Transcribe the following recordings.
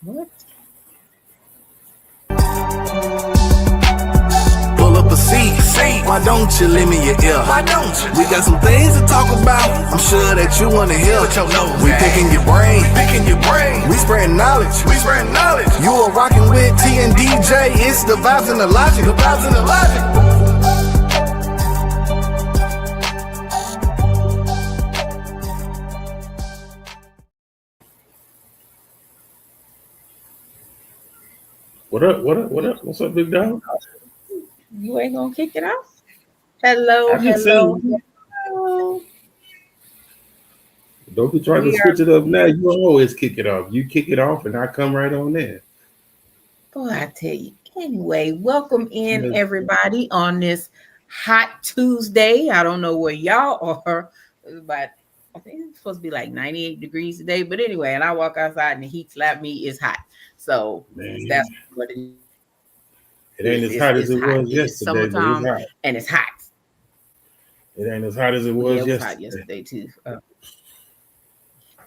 What? Pull up a seat. Why don't you lend me your ear? Why don't you? We got some things to talk about. I'm sure that you wanna hear. Put your nose We at. picking your brain. Picking your brain. We spreading knowledge. We spreading knowledge. You are rocking with T and DJ. It's the vibes and the logic. The vibes and the logic. What up? What up? What up? What's up, big dog? You ain't gonna kick it off? Hello, I just hello, said, hello. don't be trying to We are, switch it up now. You always kick it off. You kick it off, and I come right on there. boy, I tell you. Anyway, welcome in Yes. everybody on this hot Tuesday. I don't know where y'all are, but I think it's supposed to be like 98 degrees today. But anyway, and I walk outside and the heat slapped me. It's hot. So Man, that's what it is. it ain't as hot as It's it hot. was It is yesterday, but it's summertime hot. and it's hot. It ain't as hot as it Yeah, was it was hot yesterday. yesterday too.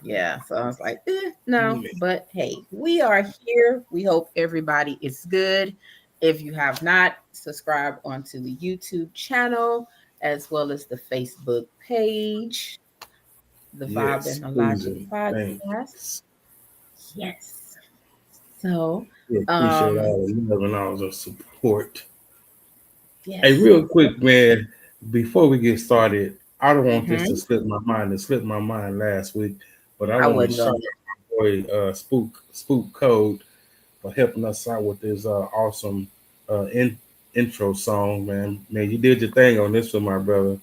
Yeah, so I was like, no, but hey, we are here. We hope everybody is good. If you have not, subscribe onto the YouTube channel as well as the Facebook page, the Vibe Yes, and the please Logic and podcast. thanks. Yes. So, We appreciate all the love and all the support. yes. Hey, real quick, man, before we get started, I don't want this to Mhm. slip my mind. It slipped my mind last week, but I I want to wasn't shout going out my boy Spook Code for helping us out with this awesome intro song, man. Man, you did your thing on this one, my brother.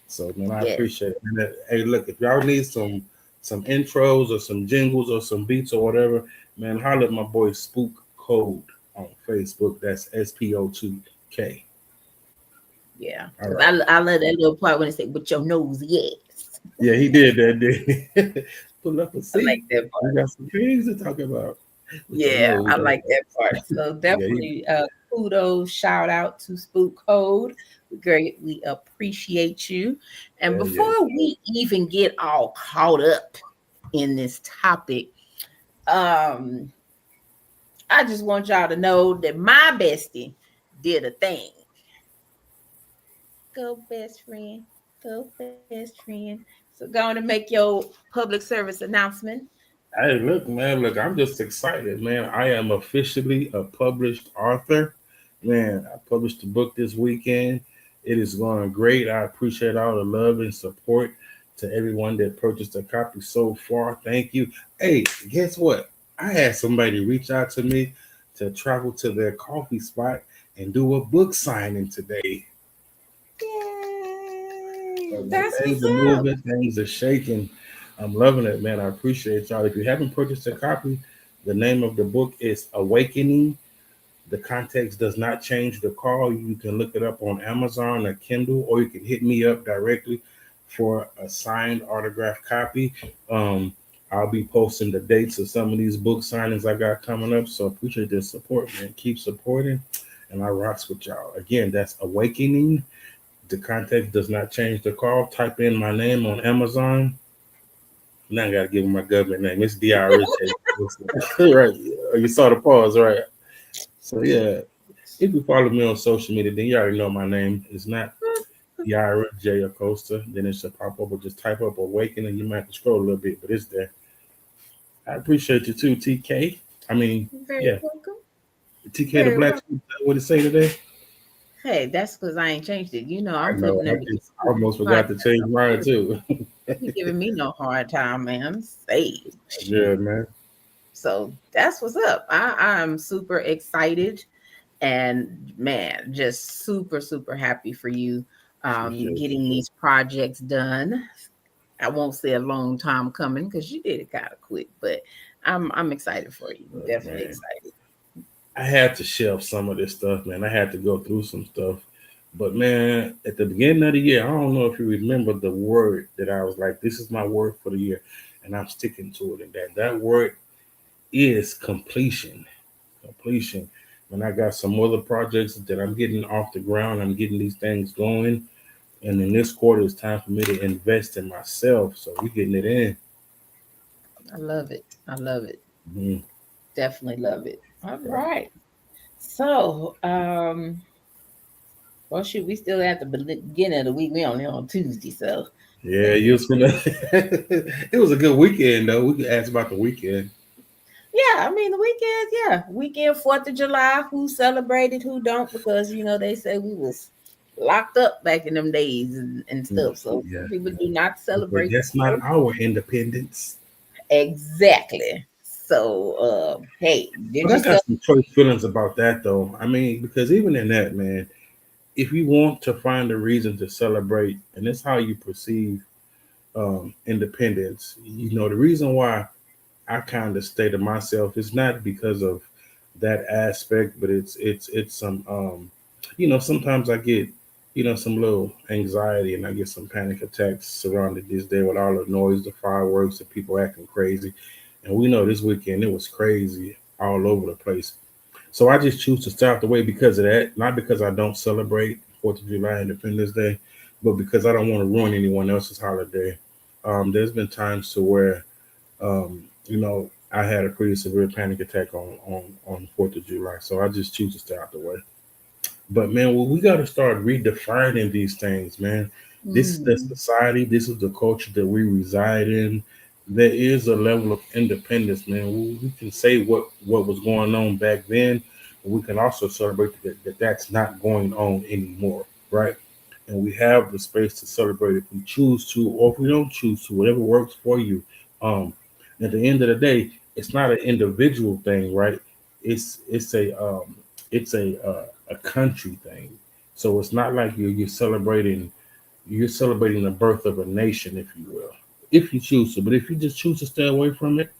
So, man, I Yes. appreciate it. And hey, look, if y'all need some intros or some jingles or some beats or whatever, man, holler at my boy Spook Code on Facebook. That's SPO2K. Yeah. All Because right. I love that little part when it said, with your nose, yes. Yeah, he did that, did. Pull up a I like seat. that part. We got some things to talk about. With your Yeah, nose. I like that part. So Yeah, definitely kudos, shout out to Spook Code. We greatly appreciate you. And yeah. before we even get all caught up in this topic, um, I just want y'all to know that my bestie did a thing. Go best friend, go best friend. So go on and make your public service announcement. Hey, look, man, look, I'm just excited, man. I am officially a published author. Man, I published a book this weekend. It is going great. I appreciate all the love and support to everyone that purchased a copy so far. Thank you. Hey, guess what? I had somebody reach out to me to travel to their coffee spot and do a book signing today. Yay! So, man, That's things what's are up. moving, things are shaking. I'm loving it, man. I appreciate y'all. If you haven't purchased a copy, the name of the book is Awakening. The context does not change the call. You can look it up on Amazon or Kindle, or you can hit me up directly for a signed autograph copy. Um, I'll be posting the dates of some of these book signings I got coming up. So appreciate the support, man. Keep supporting, and I rocks with y'all. Again, that's Awakening. The context does not change the call. Type in my name on Amazon. Now I gotta give him my government name. It's DRH. Right. You saw the pause, right? So yeah. If you follow me on social media, then you already know my name. It's not Yara J Acosta. Then it should pop up or just type up Awakening. You might have to scroll a little bit, but it's there. I appreciate you too, TK. I mean, Very yeah, welcome. TK the Very Black welcome. Sheep. What it say today? Hey, that's because I ain't changed it. You know, I I'm know. flipping I them. just almost forgot to change mine too. You giving me no hard time, man. Say Yeah, shoot. man. So that's what's up. I'm super excited and man, just super, super happy for you Appreciate getting these projects done. I won't say a long time coming because you did it kind of quick, but I'm excited for you. it. Definitely Man. excited. I had to shelf some of this stuff, man. I had to go through some stuff. But man, at the beginning of the year, I don't know if you remember the word that I was like, this is my word for the year. And I'm sticking to it. And that word is completion. Completion. And I got some other projects that I'm getting off the ground. I'm getting these things going. And in this quarter, it's time for me to invest in myself. So we're getting it in. I love it. I love it. Mhm. Definitely love it. All Right. right. So, well, shoot, we still at the beginning of the week. We only on Tuesday, so Yeah, hey. you was gonna. It was a good weekend though. We could ask about the weekend. Yeah, I mean the weekend, yeah. Weekend, 4th of July, who celebrated, who don't, because they say we was locked up back in them days and Mm, stuff. So yeah, some people do not but celebrate the that's not 4th. our independence. Exactly. So hey, did But you I got celebrate? some choice feelings about that though. I mean, because even in that, man, if you want to find a reason to celebrate, and it's how you perceive independence, the reason why I kind of stay to myself is not because of that aspect, but it's some sometimes I get some little anxiety and I get some panic attacks surrounded this day with all the noise, the fireworks, the people acting crazy, and we know this weekend it was crazy all over the place. So I just choose to stay out the way because of that, not because I don't celebrate Fourth of July, Independence Day, but because I don't want to ruin anyone else's holiday. There's been times to where I had a pretty severe panic attack on Fourth of July, so I just choose to stay out the way. But man, well, we got to start redefining these things, man. This is the Mm, society, this is the culture that we reside in. There is a level of independence, man. We can say what was going on back then, but we can also celebrate that that's not going on anymore, right? And we have the space to celebrate if we choose to, or if we don't choose to, whatever works for you. Um, at the end of the day, it's not an individual thing, right? It's a country thing. So it's not like you're celebrating the birth of a nation, if you will, if you choose to. But if you just choose to stay away from it,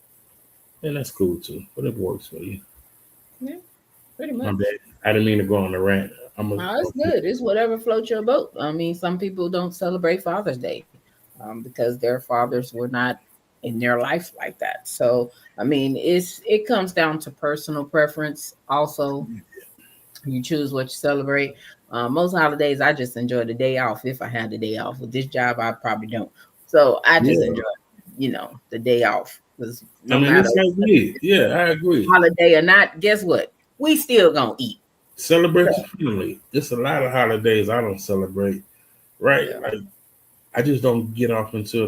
then that's cool too. Whatever works for you. yeah, pretty My much. bad. I didn't mean to go on a rant. No, it's good. It's whatever floats your boat. I mean, some people don't celebrate Father's Day because their fathers were not in their life like that. So, I mean, it comes down to personal preference. Also, you choose what you celebrate. Most holidays, I just enjoy the day off if I had the day off. With this job, I probably don't. So I just Yeah, enjoy, the day off because I no mean matter it's like me. Yeah, I agree. holiday or not, guess what? We still gonna eat. So, Celebrate your family. There's a lot of holidays I don't celebrate. Right? yeah. Like I just don't get off into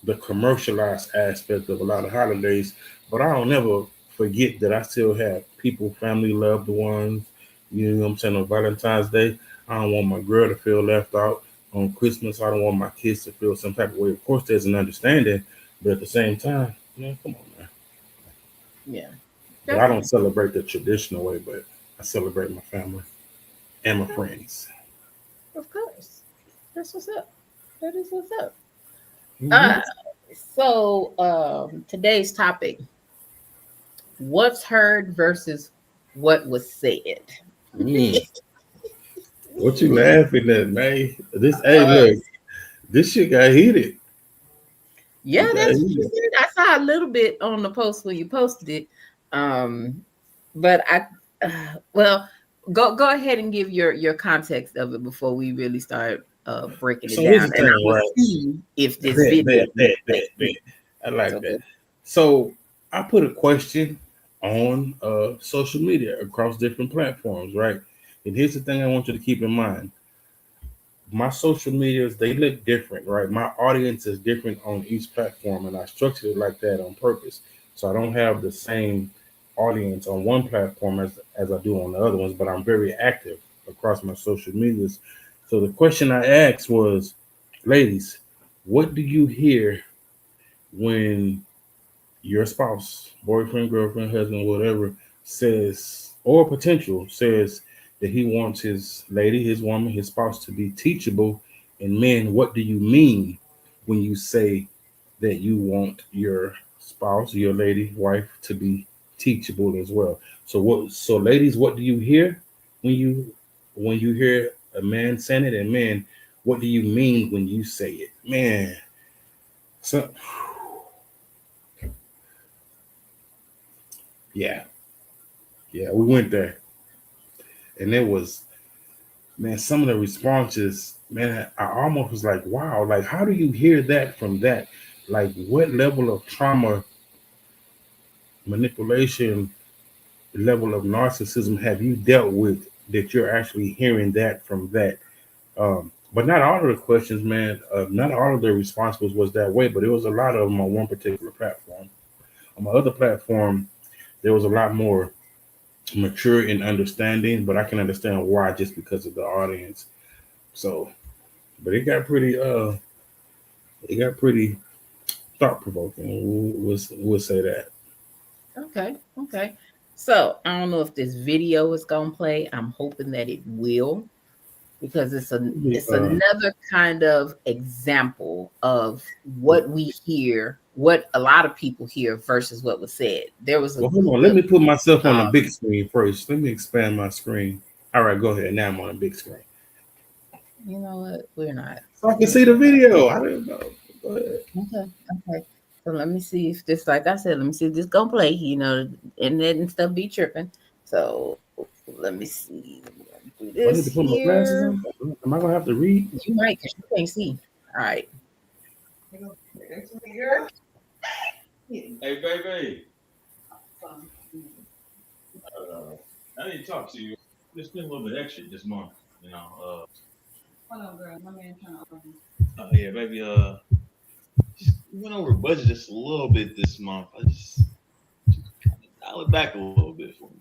the commercialized aspect of a lot of holidays, but I don't never forget that I still have people, family, loved ones. You know what I'm saying? On Valentine's Day, I don't want my girl to feel left out. On Christmas, I don't want my kids to feel some type of way. Of course, there's an understanding, but at the same time, man, come on, man. Yeah, But I don't definitely. celebrate the traditional way, but I celebrate my family and my Okay, friends. of course. That's what's up. That is what's up. Mhm. Uh, so today's topic: what's heard versus what was said. Mm. What you laughing at, man? Hey, Uh, look, this shit got heated. yeah, It got that's what you heated. said. I saw a little bit on the post when you posted it. Um, but well, go ahead and give your context of it before we really start breaking it So here's down, the and thing, I'm gonna right? see if this Bet, video bet, bet, makes bet, bet. sense. I like So that. good. So I put a question on social media across different platforms, right? And here's the thing I want you to keep in mind. My social medias, they look different, right? My audience is different on each platform, and I structured it like that on purpose. So I don't have the same audience on one platform as I do on the other ones, but I'm very active across my social medias. So the question I asked was, ladies, what do you hear when your spouse, boyfriend, girlfriend, husband, whatever, says, or potential says that he wants his lady, his woman, his spouse to be teachable? And men, what do you mean when you say that you want your spouse, your lady, wife to be teachable as well? So ladies, what do you hear when you hear a man saying it? And men, what do you mean when you say it? Man, so yeah, yeah, we went there. And it was, man, some of the responses, man, I almost was like, wow, like how do you hear that from that? Like what level of trauma manipulation level of narcissism have you dealt with that you're actually hearing that from that? But not all of the questions, man. Not all of the responses was that way, but it was a lot of them on one particular platform. On my other platform, there was a lot more mature in understanding, but I can understand why just because of the audience. So, but it got pretty thought provoking. We'll say that. Okay. Okay. So I don't know if this video is gonna play. I'm hoping that it will, because it's Uh, another kind of example of what we hear, what a lot of people hear versus what was said. There was a well, hold group on. Let of me put myself on the um, big screen first. Let me expand my screen. All right, go ahead. Now I'm on the big screen, you know what? We're not. so I can We're see the video. I didn't know. Go ahead. okay. Okay. So let me see if this, like I said, let me see if this gonna play. You know, internet and stuff be tripping. So let me see. Do Do I this need to put my glasses here. on? Am I gonna have to read? You might, because you can't see. All right. Hey, baby. I need to talk to you. Just been a little bit extra this month, you know. Hold on, girl. My man trying to argue. Oh yeah, baby. Just went over budget just a little bit this month. I just dial it back a little bit for me.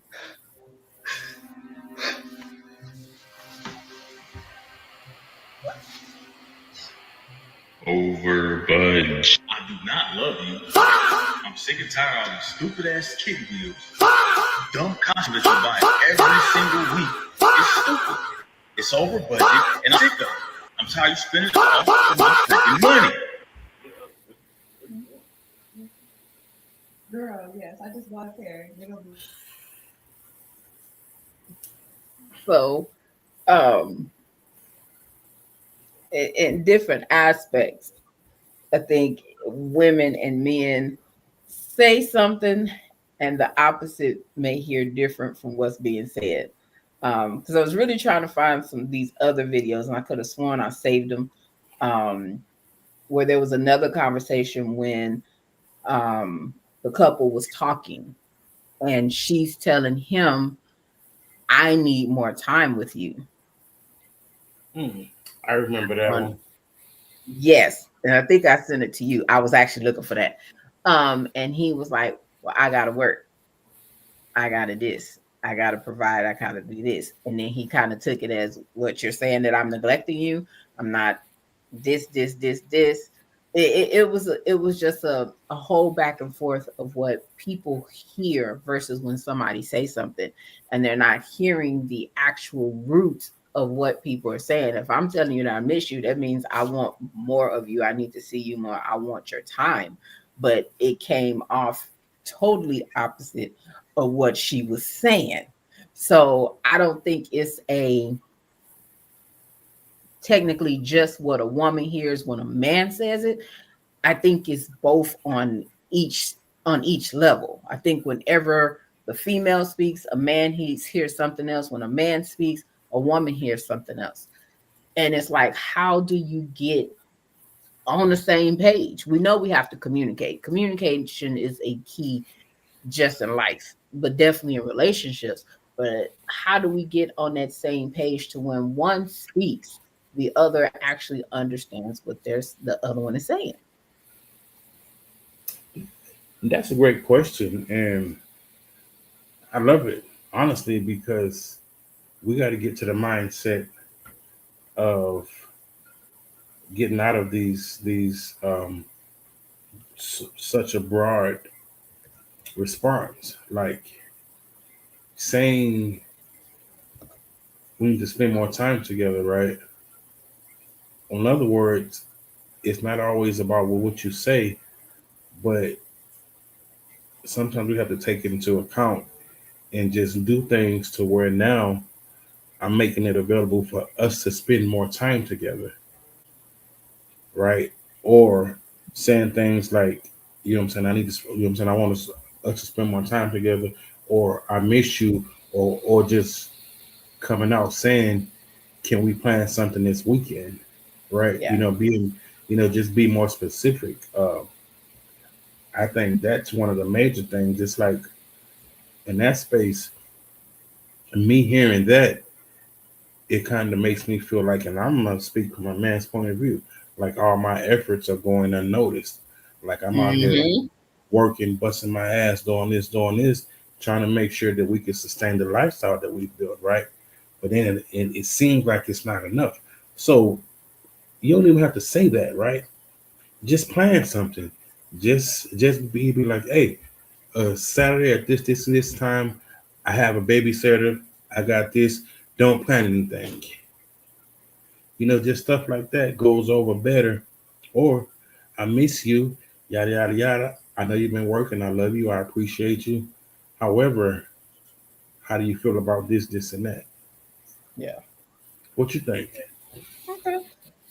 Over budget. I do not love you. I'm sick and tired of all these stupid ass kid videos. Dumb content that you buy every single week. It's stupid. It's over budget, and I'm sick of it. I'm tired of spending all of my freaking money. Girl, yes, I just bought a pair. So, um, in different aspects, I think women and men say something, and the opposite may hear different from what's being said. Because I was really trying to find some of these other videos, and I could have sworn I saved them. Where there was another conversation when the couple was talking, and she's telling him, "I need more time with you." I remember that On one. Yes, and I think I sent it to you. I was actually looking for that. And he was like, "Well, I gotta work. I gotta this. I gotta provide. I gotta do this." And then he kind of took it as, "What you're saying, that I'm neglecting you. I'm not this." It was just a whole back and forth of what people hear versus when somebody say something, and they're not hearing the actual root of what people are saying. If I'm telling you that I miss you, that means I want more of you. I need to see you more. I want your time. But it came off totally opposite of what she was saying. So I don't think it's a technically just what a woman hears when a man says it. I think it's both each on each level. I think whenever the female speaks, a man hears something else. When a man speaks, a woman hears something else. And it's like, how do you get on the same page? We know we have to communicate. Communication is a key just in life, but definitely in relationships. But how do we get on that same page to when one speaks, the other actually understands what the other one is saying? That's a great question, and I love it honestly because we got to get to the mindset of getting out of such a broad response, like saying we need to spend more time together, right? In other words, it's not always about what you say, but sometimes we have to take it into account and just do things to where now I'm making it available for us to spend more time together, right? Or saying things like, you know what I'm saying, I need to, you know what I'm saying, I want us to spend more time together, or I miss you, or just coming out saying, can we plan something this weekend, right? Yeah. Being, just be more specific. I think that's one of the major things. It's like in that space, me hearing that, it kind of makes me feel like, and I'm gonna speak from a man's point of view, like all my efforts are going unnoticed. Like I'm out here Mm-hmm. working, busting my ass, doing this, trying to make sure that we can sustain the lifestyle that we've built, right? But then it seems like it's not enough. So you don't even have to say that, right? Just plan something. Just be like, hey, Saturday at this time, I have a babysitter. I got this. Don't plan anything. Just stuff like that goes over better. Or I miss you, yada yada yada. I know you've been working. I love you. I appreciate you. However, how do you feel about this, and that? Yeah. What you think? Okay.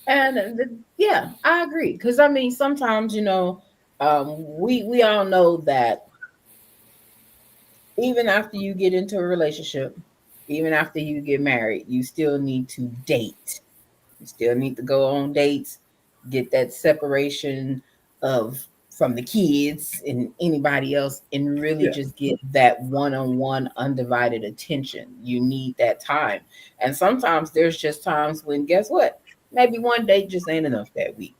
And yeah, I agree. Because I mean, sometimes we all know that even after you get into a relationship, even after you get married, you still need to date. You still need to go on dates, get that separation of from the kids and anybody else, and really Yeah, just get that one-on-one undivided attention. You need that time. And sometimes there's just times when guess what? Maybe one date just ain't enough that week.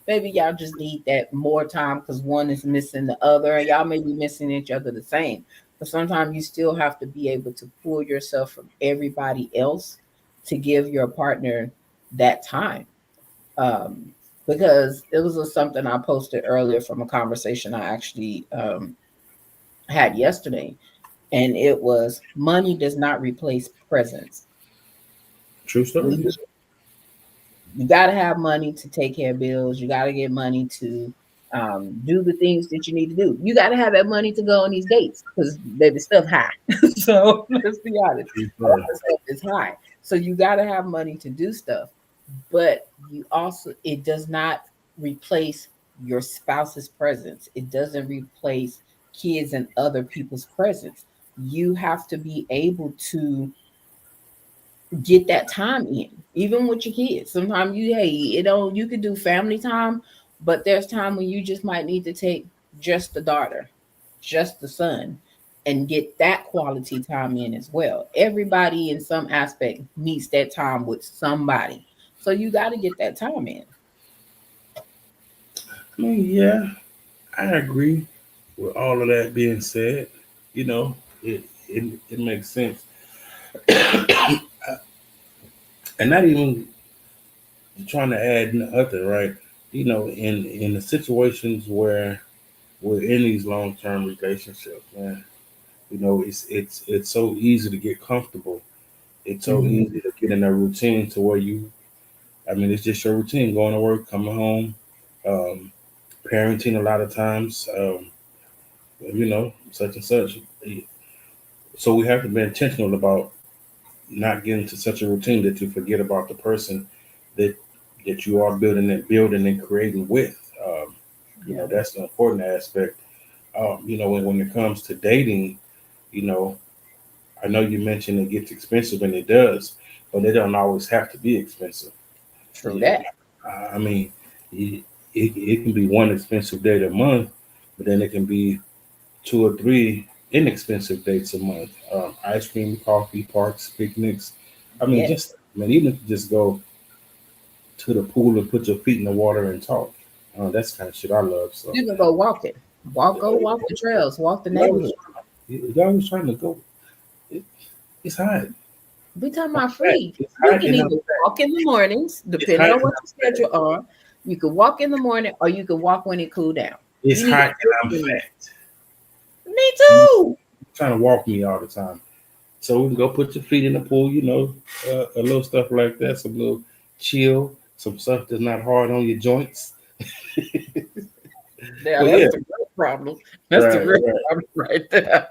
Maybe y'all just need that more time because one is missing the other, and y'all may be missing each other the same. But sometimes you still have to be able to pull yourself from everybody else to give your partner that time. Um, because it was something I posted earlier from a conversation I actually had yesterday, and it was money does not replace presence. true story. We You got to have money to take care of bills. You got to get money to do the things that you need to do. You got to have that money to go on these dates because baby stuff high. So let's be honest, True all story. the stuff is high. So you got to have money to do stuff, but you also it does not replace your spouse's presence. It doesn't replace kids and other people's presence. You have to be able to get that time in, even with your kids. Sometimes you could do family time, but there's time when you just might need to take just the daughter, just the son, and get that quality time in as well. Everybody in some aspect needs that time with somebody. So you got to get that time in. I mean, yeah, I agree with all of that being said. You know, it makes sense, and not even trying to add nothing, right? In the situations where we're in these long term relationships, man. It's so easy to get comfortable. It's so Mhm. easy to get in a routine to where I mean, it's just your routine: going to work, coming home, um, parenting. A lot of times, such and such. So we have to be intentional about not getting to such a routine that you forget about the person that you are building and creating with. Yeah, That's an important aspect. When it comes to dating, you know, I know you mentioned it gets expensive, and it does, but it don't always have to be expensive. true Yeah, that. I mean, it can be one expensive date a month, but then it can be two or three inexpensive dates a month. Ice cream, coffee, parks, picnics. I mean, Yes. just I mean, even if you just go to the pool and put your feet in the water and talk. That's the kind of shit I love. So, You can go walking. Go walk the trails, walk the y'all was, neighborhood. y'all was trying to go. It, it's hot. We talking I'm about fat. free. It's You hot can and I'm either fat. walk in the mornings, It's depending hot on and what I'm your fat. schedule are. You can walk in the morning, or you can walk when it cool down. It's You need to hot and pick I'm one. fat. Me You too. trying to walk me all the time. So we can go put your feet in the pool, a little stuff like that, some little chill, some stuff that's not hard on your joints. Yeah, But that's yeah, the real problem. That's the right, real right. problem right there.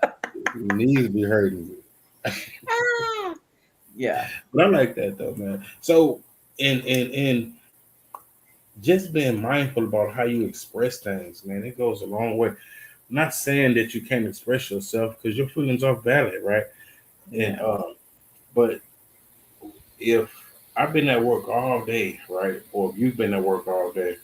Your knees be hurting. Ah, yeah. But I like that though, man. So and just being mindful about how you express things, man, it goes a long way. Not saying that you can't express yourself because your feelings are valid, right? And Yeah. but if I've been at work all day, right, or if you've been at work all day,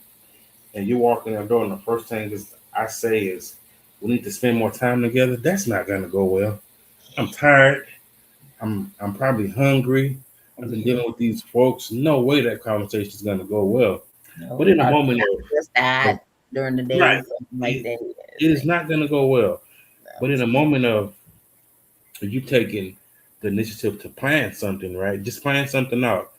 and you walk in the door, and the first thing is I say is we need to spend more time together. That's not gonna go well. I'm tired. I'm probably hungry. I've been dealing with these folks. No way that conversation is gonna go well. No, But in a I moment just of died during the day, right, something like it, that. it is not gonna go well. But in a No. moment of you taking the initiative to plan something, right? Just plan something out.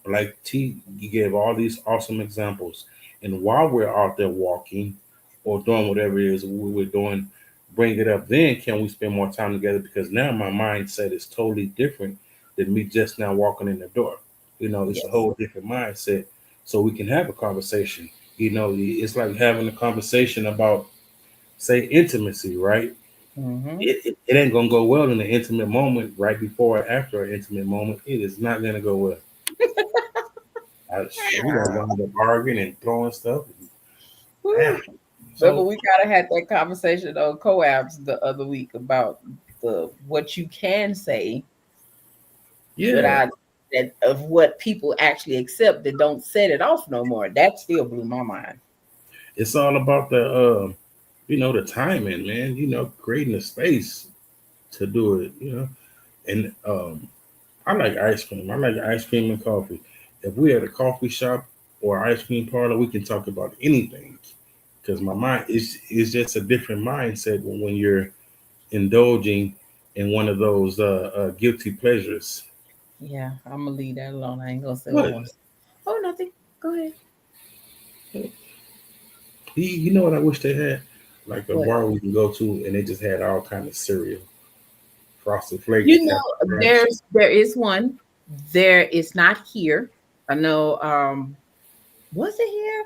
Like T, you gave all these awesome examples. And while we're out there walking or doing whatever it is we're doing, bring it up. Then can we spend more time together? Because now my mindset is totally different than me just now walking in the door. You know, it's a Yes. whole different mindset. So we can have a conversation. You know, it's like having a conversation about, say, intimacy, right? Mm-hmm. It ain't gonna go well in the intimate moment, right before or after an intimate moment. It is not gonna go well. We gonna wind up arguing and throwing stuff. Damn. Remember, So we kind of had that conversation on co-abs the other week about the what you can say yeah, without that of what people actually accept that don't set it off no more. That still blew my mind. it's all about the the timing, man. You know, creating a space to do it. You know, and I like ice cream. I like ice cream and coffee. If we're at a coffee shop or ice cream parlor, we can talk about anything. Because my mind is just a different mindset when you're indulging in one of those guilty pleasures. Yeah, I'm gonna leave that alone. I ain't gonna say what I What? want to say. Oh, nothing. Go ahead. You know what I wish they had? Like a What? bar we can go to and they just had all kind of cereal, frosted flakes, You Captain know, Crunch. there is one. There is not here. I know. Was it here?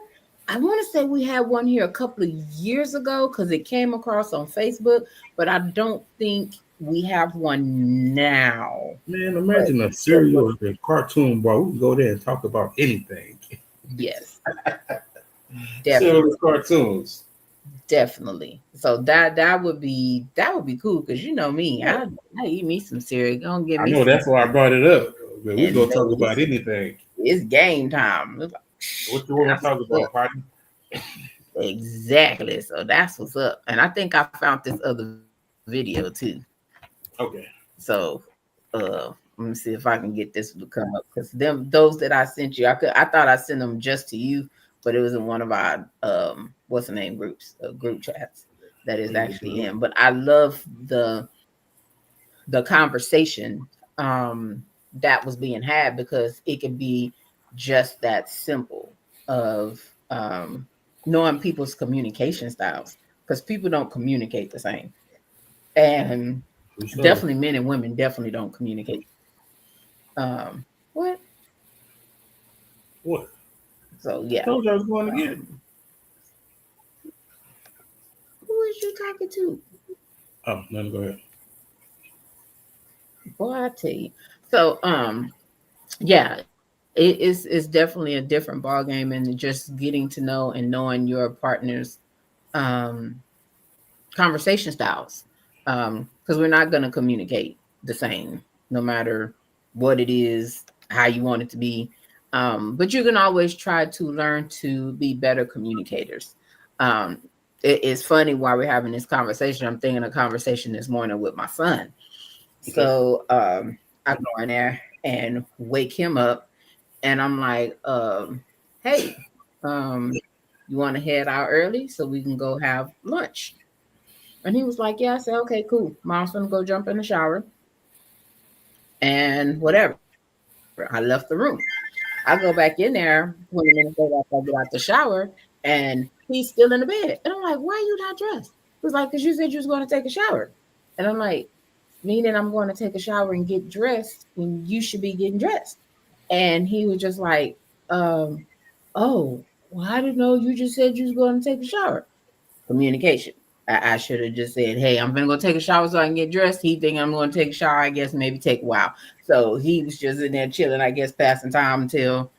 I want to say we had one here a couple of years ago because it came across on Facebook, but I don't think we have one now. Man, But imagine a it was, cereal and cartoon bar. We can go there and talk about anything. yes, Cereal definitely, and cartoons. definitely. So that would be cool because you know me, I eat me some cereal. Gonna get I me know some, that's why I brought it up. Man, we and go talk about it's, anything. it's game time. It's like, What you want to that's talk what's about, up. Potty? Exactly. So that's what's up. And I think I found this other video too. Okay. So let me see if I can get this to come up because those that I sent you, I thought I sent them just to you, but it was in one of our what's the name group chats that is actually in. But I love the conversation that was being had because it could be just that simple of knowing people's communication styles because people don't communicate the same, and For sure. definitely men and women definitely don't communicate. What? What? So I yeah. told you I was going to get it. Um, who is you talking to? Oh, no, go ahead. Boy, I tell you. So yeah, it's definitely a different ball game, and just getting to know and knowing your partner's um conversation styles, because we're not going to communicate the same no matter what it is, how you want it to be. But you can always try to learn to be better communicators. um it's funny while we're having this conversation, I'm thinking a conversation this morning with my son. Okay. So I go in there and wake him up, and I'm like, hey, you want to head out early so we can go have lunch? And he was like, yeah. I said, okay, cool. Mom's gonna go jump in the shower and whatever. I left the room. I go back in there 20 minutes later after I get out the shower, and he's still in the bed. And I'm like, why are you not dressed? He was like, because you said you was going to take a shower. And I'm like, meaning I'm going to take a shower and get dressed when you should be getting dressed. And he was just like, um, oh, well, I didn't know you just said you was going to take a shower. Communication. I should have just said, hey, I'm gonna go take a shower so I can get dressed. He think I'm gonna take a shower, I guess maybe take a while. So he was just in there chilling, I guess, passing time until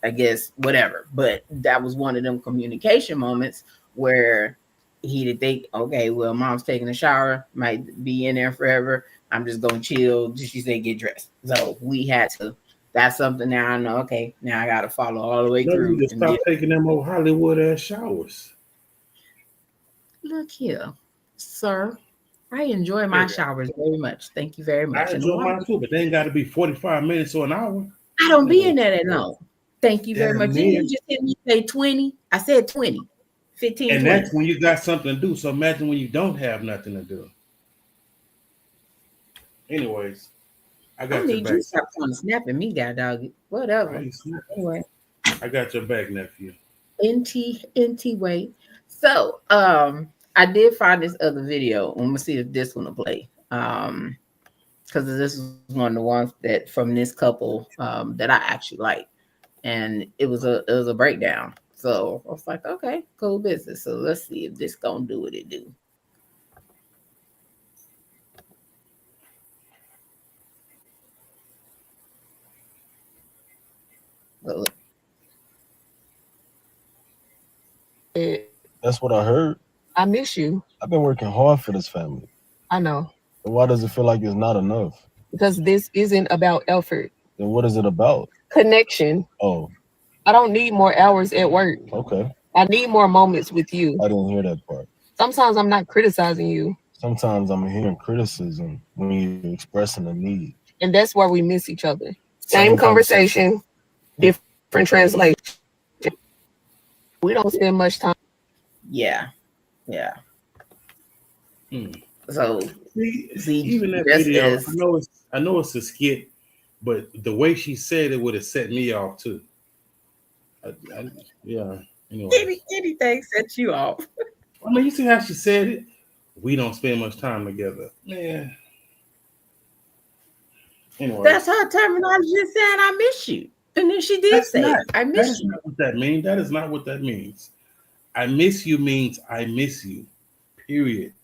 I guess whatever. But that was one of them communication moments where he did think, okay, well, mom's taking a shower, might be in there forever. I'm just gonna chill. She said get dressed. So we had to, that's something now I know, okay, now I gotta follow all the way No, you through just and stop deal. taking them old Hollywood ass showers. Look here, sir. I enjoy my Yeah, showers very much. Thank you very I much. And the enjoy water, mine too, but they ain't got to be 45 minutes or an hour. I don't be No, in there that long. Thank you very damn much. Didn't near. you just hear me say 20? I said 20, 15, And 20. that's when you got something to do. So imagine when you don't have nothing to do. Anyways, I I got your need you back. to stop trying to snap at me, guy dog. I Whatever. ain't snapping. Anyway, I got your back, nephew. NT way. So I did find this other video. I'm gonna see if this one will play. Because this is one of the ones that from this couple that I actually like. And it was a breakdown. So I was like, okay, cool business. So let's see if this gonna do what it do. So, That's what I heard. I miss you. I've been working hard for this family. I know. But why does it feel like it's not enough? Because this isn't about effort. Then what is it about? Connection. Oh, I don't need more hours at work. okay. I need more moments with you. I didn't hear that part. Sometimes I'm not criticizing you. Sometimes I'm hearing criticism when you're expressing a need. And that's where we miss each other. Same conversation, different translation. We don't spend much time. yeah. Hmm. So see, Even that this video, is I know it's a skit, but the way she said it would have set me off too. Yeah. Anyway, anything sets you off. I mean, you see how she said it. We don't spend much time together, man. Anyway, That's her terminology saying I miss you. And then she did that's say, not. I That miss is you. not what that means. That is not what that means. I miss you means I miss you. Period.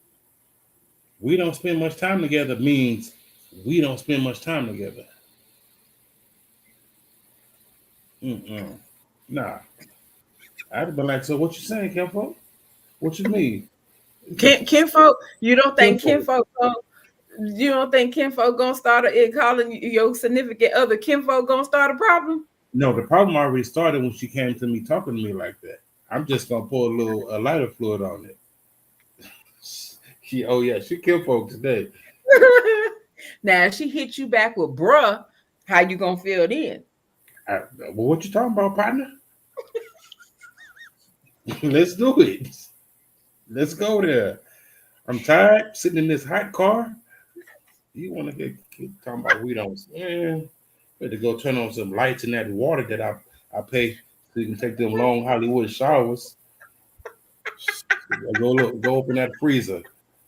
We don't spend much time together means we don't spend much time together. Nah. I'd have been like, so what you saying, Kenfolk? What you mean? Kinfolk, you don't think Kinfolk. Kinfolk gonna start calling your significant other Kinfolk gonna start a problem? No, the problem already started when she came to me talking to me like that. I'm just gonna pour a lighter fluid on it. She Kinfolk today. Now if she hit you back with bruh, how you gonna feel then? Well, what you talking about, partner? Let's do it. Let's go there. I'm tired sitting in this hot car. You want to get talking about we don't? Man, better go turn on some lights in that water that I pay so you can take them long Hollywood showers. Go open that freezer.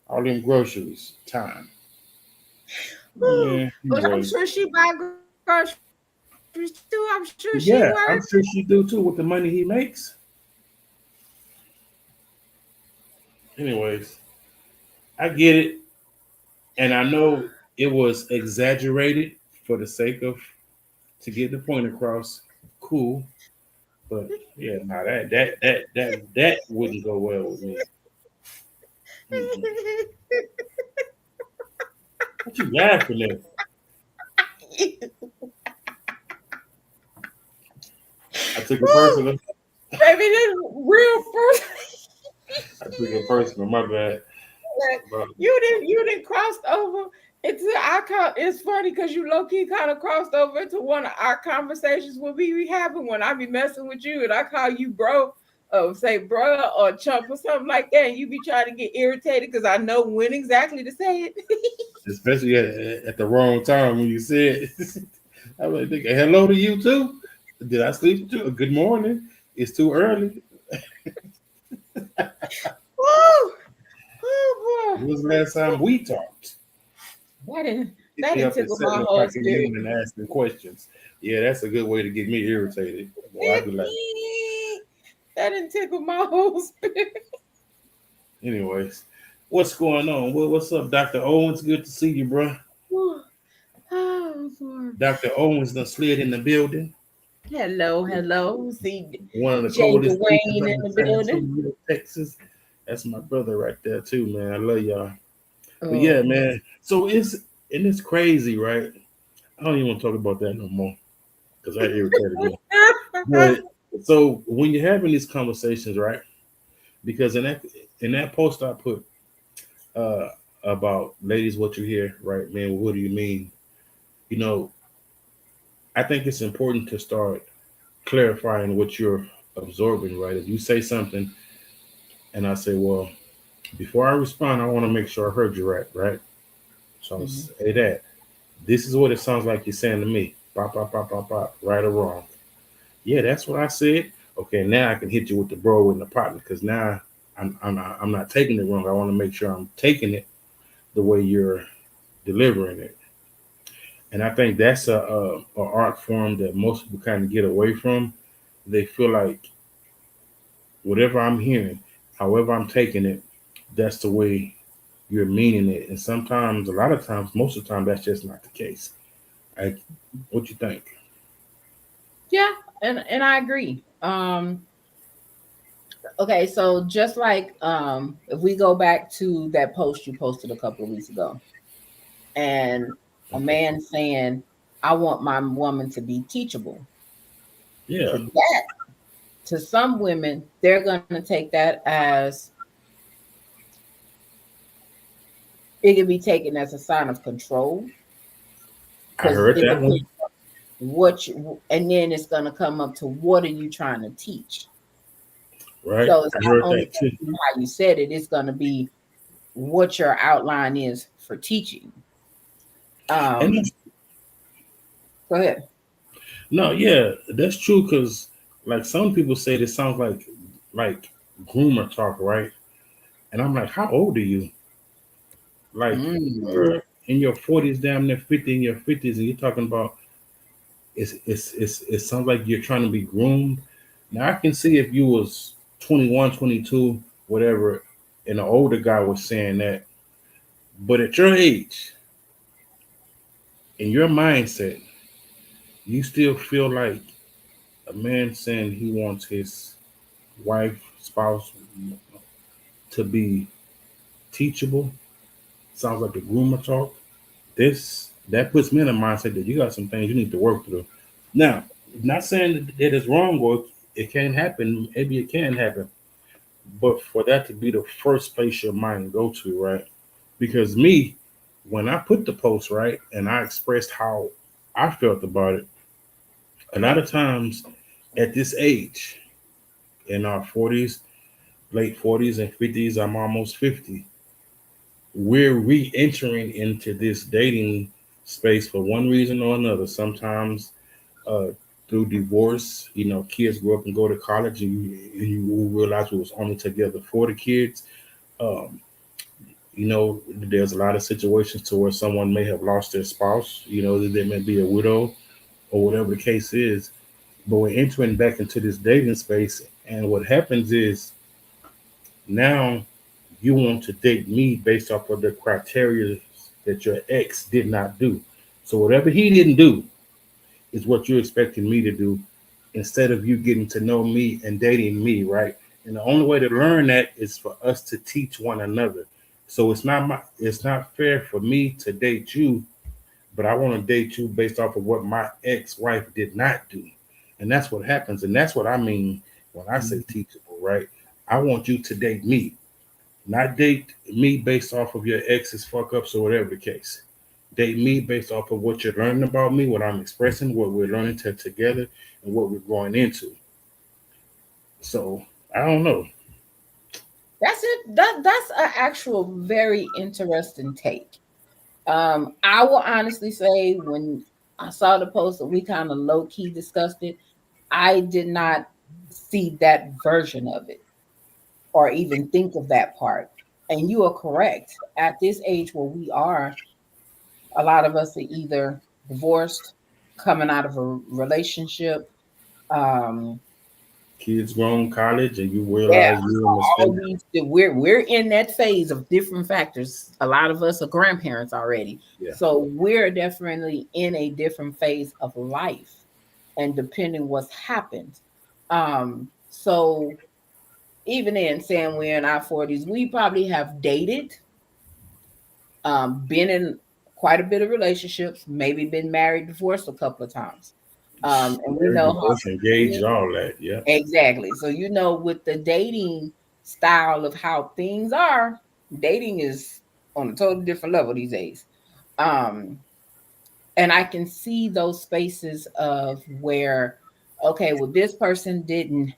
All them groceries. Time. Yeah, But I'm anyway. sure she buy groceries too. I'm sure she Yeah, I'm works. sure she do too with the money he makes. Anyways, I get it. And I know it was exaggerated for the sake of to get the point across. Cool. But yeah, no, that wouldn't go well with me. Mm-mm. What you laughing at? I took it personal. Baby, this real person. I took it personal. My bad. But You didn't crossed over into our it's funny because you low-key kind of crossed over into one of our conversations when we be having when I be messing with you and I call you bro say bro or chump or something like that and you be trying to get irritated because I know when exactly to say it. especially at the wrong time when you said I was like, thinking, hello to you too. Did I sleep with you? Good morning. It's too early. Woo! Oh boy. When was the last time we talked? That didn't Stay up at tickle my 7 whole o'clock in the spirit. evening and asking questions. Yeah, that's a good way to get me irritated. Boy, I'd be like, That didn't tickle my whole spirit. anyways, what's going on? What's up, Dr. Owens? Good to see you, bro. Oh, boy. Dr. Owens done slid in the building. Hello. See One of the Jay coldest beaches Dwayne of in the San building. Antonio, Texas. That's my brother right there too, man. I love y'all. But Oh. yeah, man. So it's crazy, right? I don't even want to talk about that no more because I irritated me. But so when you're having these conversations, right? Because in that post I put uh about ladies, what you hear, right, man? What do you mean? You know, I think it's important to start clarifying what you're absorbing, right? If you say something and I say, well, before I respond, I want to make sure I heard you right? So I'll Mhm. say that. This is what it sounds like you're saying to me. Pop, pop, pop, pop, pop, right or wrong. Yeah, that's what I said. Okay, now I can hit you with the bro and the partner because now I'm not taking it wrong. I want to make sure I'm taking it the way you're delivering it. And I think that's a art form that most people kind of get away from. They feel like whatever I'm hearing, however I'm taking it, that's the way you're meaning it. And sometimes, a lot of times, most of the time, that's just not the case. Like, what you think? Yeah, and I agree. Okay, so just like if we go back to that post you posted a couple of weeks ago, and a Okay. man saying, I want my woman to be teachable. Yeah, To that, to some women, they're gonna take that as it can be taken as a sign of control I because heard it that one. depends what you, and then it's gonna come up to what are you trying to teach? Right? So it's I not heard only that too. gonna be how you said it, it's gonna be what your outline is for teaching. And Um, go ahead. no, yeah, that's true. Because like some people say, this sounds like groomer talk, right? And I'm like, how old are you? Like Mm. you're in your 40s, damn near 50 in your 50s, and you're talking about it sounds like you're trying to be groomed. Now I can see if you was 21, 22, whatever, and an older guy was saying that, but at your age, in your mindset, you still feel like a man saying he wants his wife, spouse to be teachable. Sounds like a groomer talk. This that puts me in a mindset that you got some things you need to work through. Now, not saying that it is wrong or it can't happen. Maybe it can happen, but for that to be the first place your mind go to, right? Because me, when I put the post right and I expressed how I felt about it, a lot of times at this age, in our 40s, late 40s and 50s, I'm almost 50. We're re-entering into this dating space for one reason or another. Sometimes uh, through divorce, kids grow up and go to college, and you realize we was only together for the kids. Um, there's a lot of situations to where someone may have lost their spouse. They may be a widow or whatever the case is. But we're entering back into this dating space, and what happens is now you want to date me based off of the criteria that your ex did not do. So whatever he didn't do is what you're expecting me to do instead of you getting to know me and dating me, right? And the only way to learn that is for us to teach one another. So it's not fair for me to date you, but I want to date you based off of what my ex-wife did not do. And that's what happens. And that's what I mean when I say teachable, right? I want you to date me, not date me based off of your ex's fuck ups or whatever the case. Date me based off of what you're learning about me, what I'm expressing, what we're learning together, and what we're going into. So I don't know. That's it. That's an actual very interesting take. I will honestly say when I saw the post and we kind of low key discussed it, I did not see that version of it or even think of that part. And you are correct. At this age where we are, a lot of us are either divorced, coming out of a relationship. Um, Kids grown college, and you yeah, realize you're in the all space. these we're in that phase of different factors. A lot of us are grandparents already, Yeah. so we're definitely in a different phase of life, and depending what's happened. So even in saying we're in our 40s, we probably have dated, been in quite a bit of relationships, maybe been married, divorced a couple of times. And we Married, know how divorced, engaged, all that. Yeah. exactly. So with the dating style of how things are, dating is on a totally different level these days. Um, and I can see those spaces of where, okay, well, this person didn't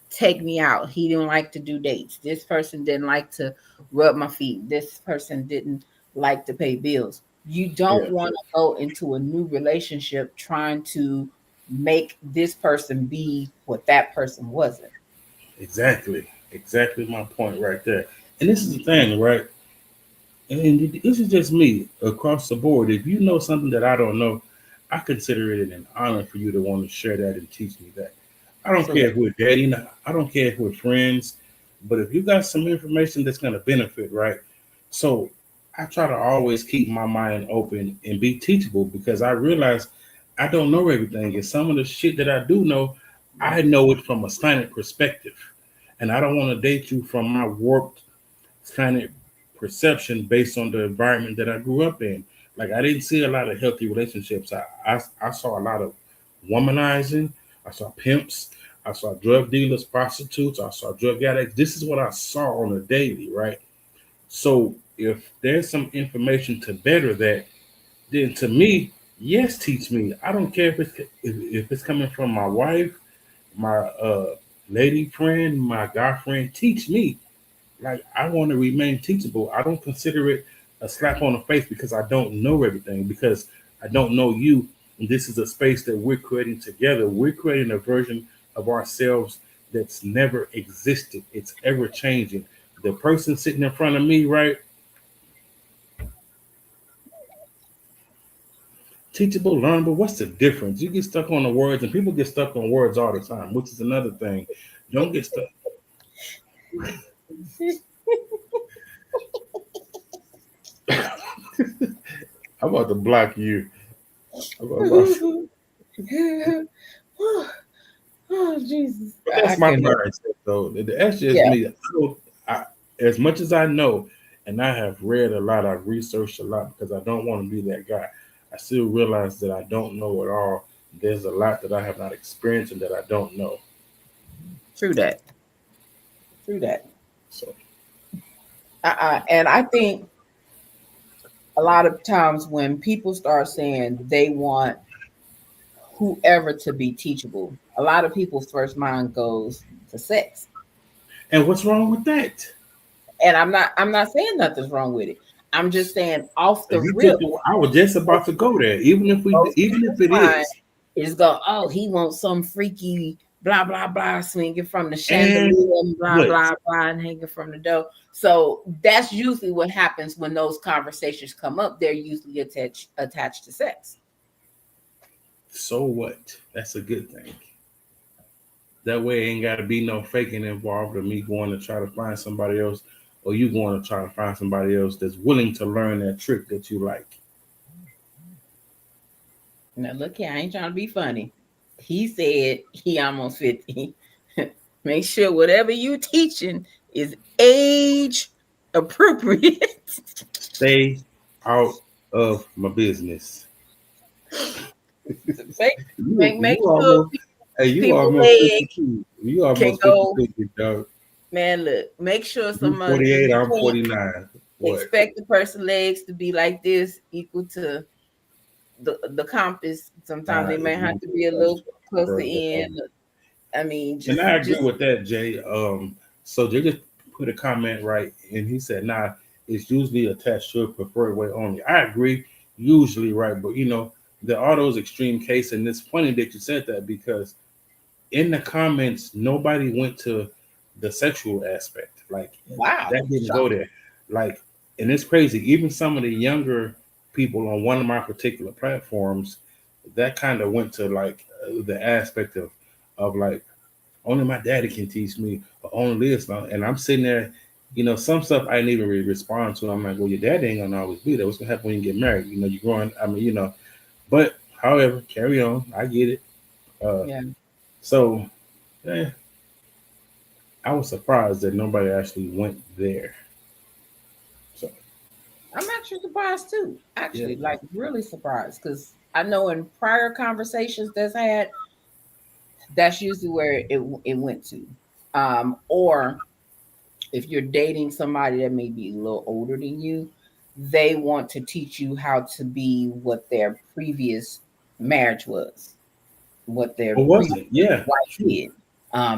take me out. He didn't like to do dates. This person didn't like to rub my feet. This person didn't like to pay bills. You don't Yeah, want to go into a new relationship trying to make this person be what that person wasn't. exactly my point right there. And this is the thing, right? And this is just me across the board. If you know something that I don't know, I consider it an honor for you to want to share that and teach me that. I don't True. care if we're dating, I don't care if we're friends, but if you got some information that's going to benefit, right? So I try to always keep my mind open and be teachable because I realize I don't know everything. And some of the shit that I do know, I know it from a slanted perspective. And I don't want to date you from my warped kind of perception based on the environment that I grew up in. Like I didn't see a lot of healthy relationships. I saw a lot of womanizing. I saw pimps. I saw drug dealers, prostitutes. I saw drug addicts. This is what I saw on a daily, right? So if there's some information to better that, then to me, yes, teach me. I don't care if it's coming from my wife, my lady friend, my guy friend. Teach me, like I want to remain teachable. I don't consider it a slap on the face because I don't know everything, because I don't know you. And this is a space that we're creating together. We're creating a version of ourselves that's never existed. It's ever changing. The person sitting in front of me, right? Teachable, learnable. What's the difference? You get stuck on the words, and people get stuck on words all the time, which is another thing. Don't get stuck. I'm about to block you. I'm about Oh, Jesus. But I that's my couldn't. mindset, though. That's just Yeah, me. As much as I know, and I have read a lot, I've researched a lot because I don't want to be that guy. I still realize that I don't know it all. There's a lot that I have not experienced and that I don't know. true that. True that. So, And I think a lot of times when people start saying they want whoever to be teachable, a lot of people's first mind goes to sex. and what's wrong with that? And I'm not saying nothing's wrong with it. I'm just saying off the You took. rip, I was just about to go there. most Even if people's it mind is, is go, oh, he wants some freaky blah blah blah swinging from the and chandelier and blah what? blah blah and hanging from the door. So that's usually what happens when those conversations come up. They're usually attached to sex. So what? That's a good thing. That way, ain't got to be no faking involved, or me going to try to find somebody else, or you going to try to find somebody else that's willing to learn that trick that you like. Now look here, I ain't trying to be funny. He said he almost 50. Make sure whatever you teaching is age appropriate. Stay out of my business. make, You, make you sure almost, hey, you people almost legs 52. You can almost go. 50, dog. Man, look, make sure You someone 48, you I'm can't 49. What? expect the person legs to be like this equal to the compass. Sometimes they Nah, may it's have not to be a little closer further. in. I mean, And just I agree just with that, Jay. So they just put a comment right, and he said, "Nah, it's usually attached to a preferred way only." I agree, usually right, but there are those extreme cases, and it's funny that you said that because in the comments, nobody went to the sexual aspect. Like wow. that didn't go there. Like, and it's crazy. Even some of the younger people on one of my particular platforms, that kind of went to like the aspect of like only my daddy can teach me, or only this. And I'm sitting there, some stuff I didn't even really respond to. I'm like, well, your daddy ain't gonna always be there. What's gonna happen when you get married? You're growing. I mean, But however, carry on. I get it. Uh, Yeah. so I was surprised that nobody actually went there. So I'm actually surprised too. yeah, Actually, like really surprised because I know in prior conversations that's usually where it went to, or if you're dating somebody that may be a little older than you, they want to teach you how to be what their previous marriage was, what their Or was previous it? Yeah. wife did.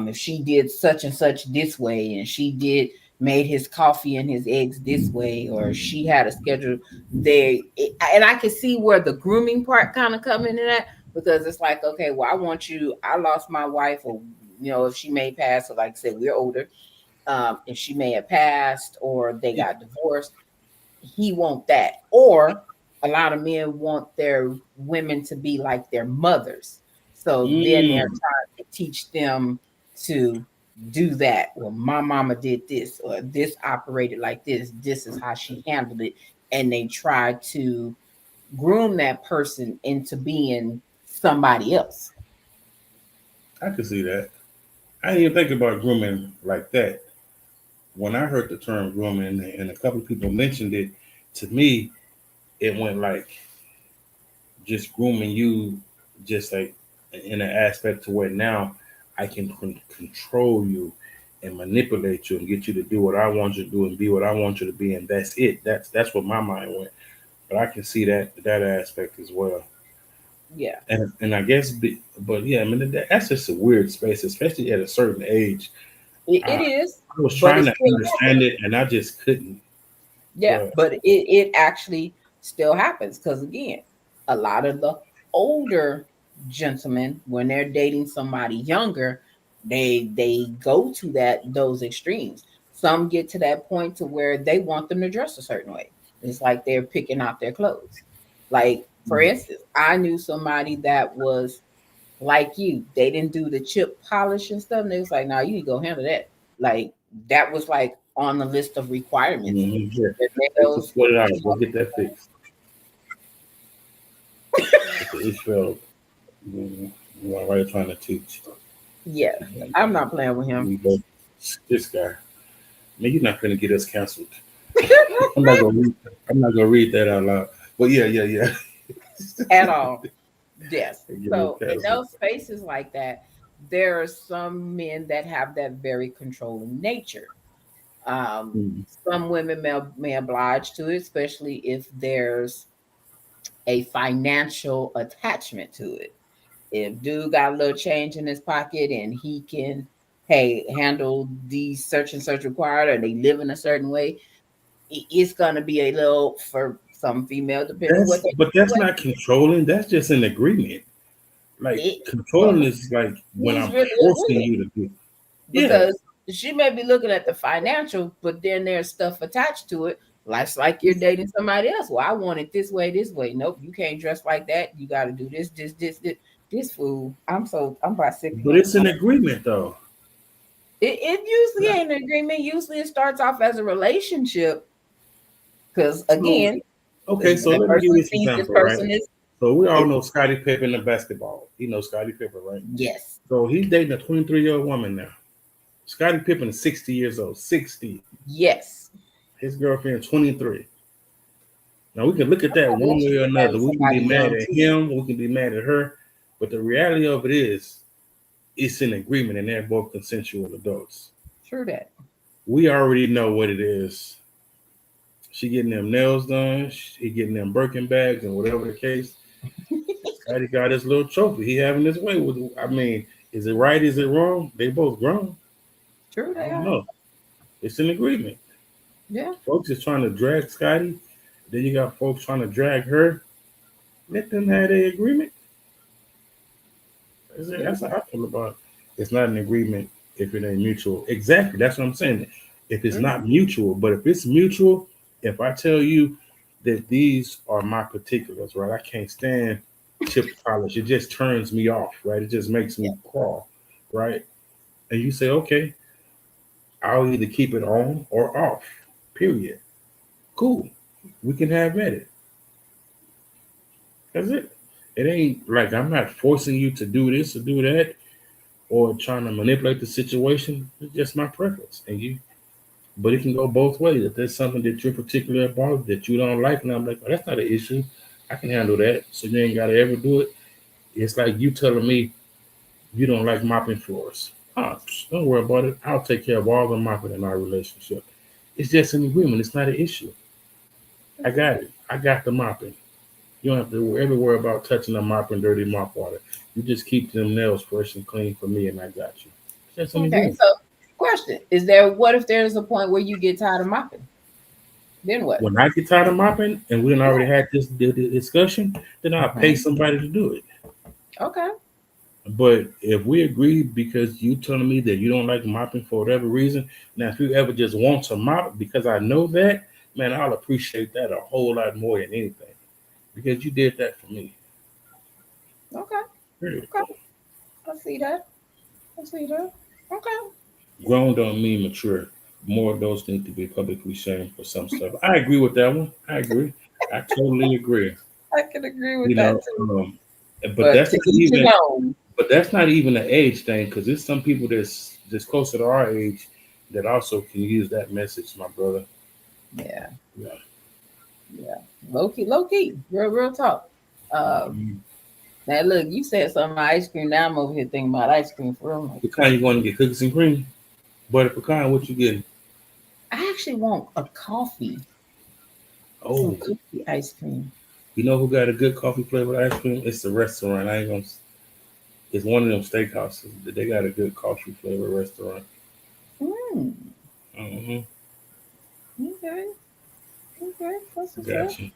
If she did such and such this way, and she did made his coffee and his eggs this way, or she had a schedule, and I can see where the grooming part kind of come into that, because it's like, okay, well, I want you. I lost my wife, or if she may pass, or like I said, we're older. If she may have passed or they got divorced, he want that. Or a lot of men want their women to be like their mothers. So then they're Mm. trying to teach them to do that. Well, my mama did this, or this operated like this. This is how she handled it. And they try to groom that person into being somebody else. I could see that. I didn't even think about grooming like that. When I heard the term grooming and a couple of people mentioned it, to me, it went like just grooming you, just like in an aspect to where now I can control you and manipulate you and get you to do what I want you to do and be what I want you to be, and that's it. That's what my mind went. But I can see that aspect as well. Yeah. And I guess, but yeah, I mean that's just a weird space, especially at a certain age. It I, is, I was but trying it's to still understand it, and I just couldn't. Yeah, But but it actually still happens, because again, a lot of the older gentlemen, when they're dating somebody younger, they go to those extremes. Some get to that point to where they want them to dress a certain way. It's like they're picking out their clothes. Like, for instance, I knew somebody that was like you. They didn't do the chip polish and stuff. And they was like, "Nah, you need to go handle that." Like, that was like on the list of requirements. yeah, Their they just nails, put it out. Go get that fixed. It's felt. Why are you trying to teach? yeah, I'm not playing with him. We both, this guy. Man, you're not gonna get us canceled. I'm not gonna read. I'm not gonna read that out loud. But yeah. At all. Yes. Get us So in canceled. those spaces like that, there are some men that have that very controlling nature. Mm. Some women may oblige to it, especially if there's a financial attachment to it. If dude got a little change in his pocket and he can, hey, handle these search and search required, or they live in a certain way, it's gonna be a little, for some female, depending on what they But that's not controlling. That's just an agreement. Like controlling well, is like when he's I'm really forcing agreeing, you to do. Yeah, because she may be looking at the financial, but then there's stuff attached to it. Like you're dating somebody else. Well, I want it this way, this way. Nope, you can't dress like that. You got to do this fool. I'm about sick of but him. it's an agreement though. It usually ain't an agreement. Usually it starts off as a relationship, because So again, okay, so that let me give you person this sees this example, right? person So we all is know Scottie Pippen in basketball. You know Scottie Pippen, right? yes, So he's dating a 23-year-old woman now. Scottie Pippen is 60 years old. 60. yes. His girlfriend 23. Now we can look at that I one want way you or to marry another. We can be somebody mad young at too. him, we can be mad at her, but the reality of it is it's an agreement and they're both consensual adults. True that. We already know what it is. She getting them nails done, he getting them Birkin bags and whatever the case. Scotty got his little trophy. He having his way with it. I mean, is it right? Is it wrong? They both grown. True I don't that. know. It's an agreement. Yeah. Folks is trying to drag Scotty. Then you got folks trying to drag her. Let them have their agreement. That's how I feel about it. It's not an agreement if it ain't mutual. Exactly. That's what I'm saying. If it's not mutual, but if it's mutual, if I tell you that these are my particulars, right? I can't stand chip polish. It just turns me off, right? It just makes me crawl, right? And you say, okay, I'll either keep it on or off. Period. Cool. We can have at it. That's it. It ain't like I'm not forcing you to do this or do that or trying to manipulate the situation. It's just my preference. But it can go both ways. If there's something that you're particular about that you don't like, and I'm like, oh, that's not an issue. I can handle that. So you ain't gotta ever do it. It's like you telling me you don't like mopping floors. Oh, don't worry about it. I'll take care of all the mopping in our relationship. It's just an agreement. It's not an issue. I got it. I got the mopping. You don't have to ever worry about touching the mop and dirty mop water. You just keep them nails fresh and clean for me, and I got you. It's just an Okay, agreement. so question: is there what if there's a point where you get tired of mopping? Then what? When I get tired of mopping, and we done already had this discussion, then I'll pay somebody to do it. Okay. But if we agree because you telling me that you don't like mopping for whatever reason, now if you ever just want to mop because I know that, man, I'll appreciate that a whole lot more than anything because you did that for me. Okay. Period. Okay. I see that. I see that. Okay. Grown don't mean mature. More of those need to be publicly shamed for some stuff. I agree with that one. I agree. I totally agree. I can agree with You that know, too. but But that's to not each his even. own. But that's not even an age thing because there's some people that's closer to our age that also can use that message, my brother. Yeah. Yeah. Yeah. Low key. Real talk. Mhm. Now look, you said something about ice cream. Now I'm over here thinking about ice cream for real. What kind you going to get? Cookies and cream, butter pecan. What you getting? I actually want a coffee, some Oh, cookie ice cream. you know who got a good coffee flavored ice cream? It's the restaurant. I ain't gonna. It's one of them steakhouses. They got a good coffee flavored restaurant. Mm, Mm-hmm. okay. Okay. That's what's up. Gotcha.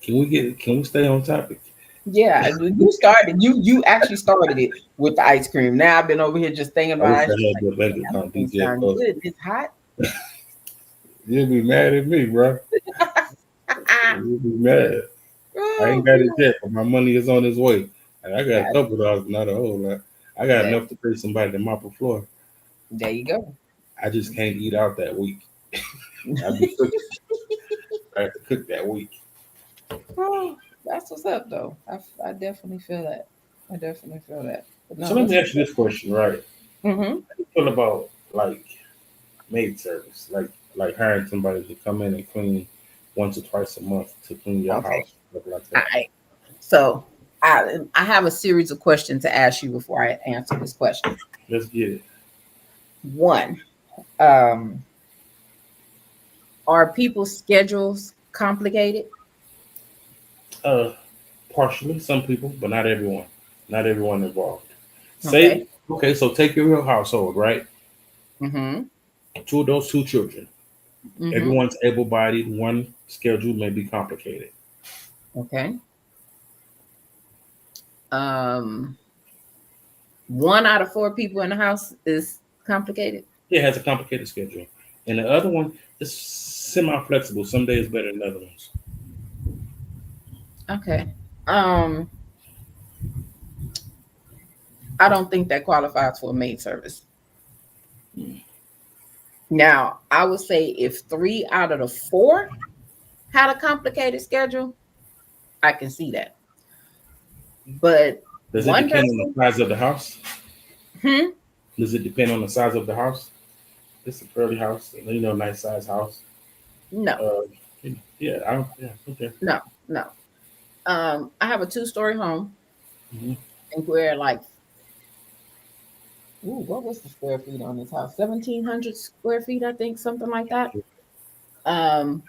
Can we stay on topic? Yeah, you started. You actually started it with the ice cream. Now I've been over here just thinking I about wish ice I cream. had your bank That account don't DJ sound close. good. It's hot. You'll be mad at me, bro. You'll be mad. I Oh, ain't got it yet, but my money is on its way. And I got a God. couple dollars, not a whole lot. I got There, enough to pay somebody to mop the floor. there you go. I just can't eat out that week. I be cooking. I have to cook that week. Oh, that's what's up, though. I definitely feel that. I definitely feel that. But So no, let that's me ask you this question, right? mm-hmm. How you feel about like maid service, like hiring somebody to come in and clean once or twice a month to clean your Okay. house, stuff like All that? right. So I have a series of questions to ask you before I answer this question. Let's get it. One, um, are people's schedules complicated? Uh, Partially, some people, but not everyone. Not everyone involved. Okay. Say, okay, so take your real household, right? Mm-hmm. Two adults, two children. Mm-hmm. Everyone's able-bodied. One schedule may be complicated. Okay. Um, one out of four people in the house is complicated. It has a complicated schedule, and the other one is semi-flexible. Some days better than other ones. Okay. Um, I don't think that qualifies for a maid service. Hmm. Now, I would say if three out of the four had a complicated schedule, I can see that. But Does it one depend on the person, size of the house? hmm, Does it depend on the size of the house? It's a fairly house, nice size house. no, Uh, yeah, yeah, okay. no. I have a two-story home, Hmm. and we're like, ooh, what was the square feet on this house? 1,700 square feet, I think, something like that. Um,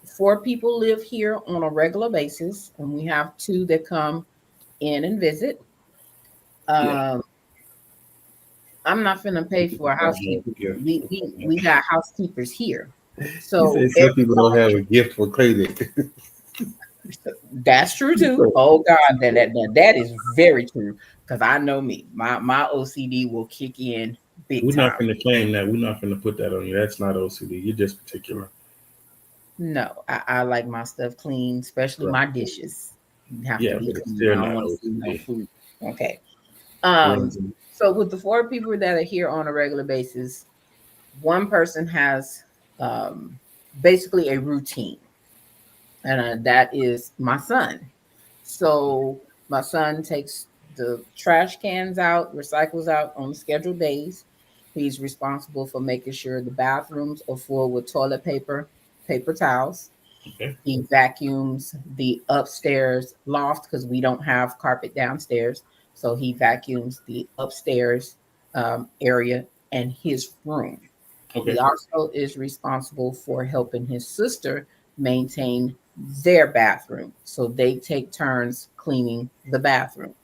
four people live here on a regular basis, and we have two that come in and visit. Yeah. Um, I'm not finna pay for a housekeeper. Yeah. We got housekeepers here. You So say some people don't have a gift for cleaning. that's true too. Oh God, that is very true. Because I know me, my OCD will kick in big We're not time. going to claim that. We're not going to put that on you. That's not OCD. You're just particular. No, I like my stuff clean, especially Right. my dishes. Have to Yeah, be but it's clean. still I don't not want to see no OCD. food. Okay. Whereas, So with the four people that are here on a regular basis, one person has um basically a routine, and that is my son. So my son takes the trash cans out, recycles out on scheduled days. He's responsible for making sure the bathrooms are full with toilet paper, paper towels. okay. He vacuums the upstairs loft because we don't have carpet downstairs. So he vacuums the upstairs area and his room. Okay. He also is responsible for helping his sister maintain their bathroom. So they take turns cleaning the bathroom.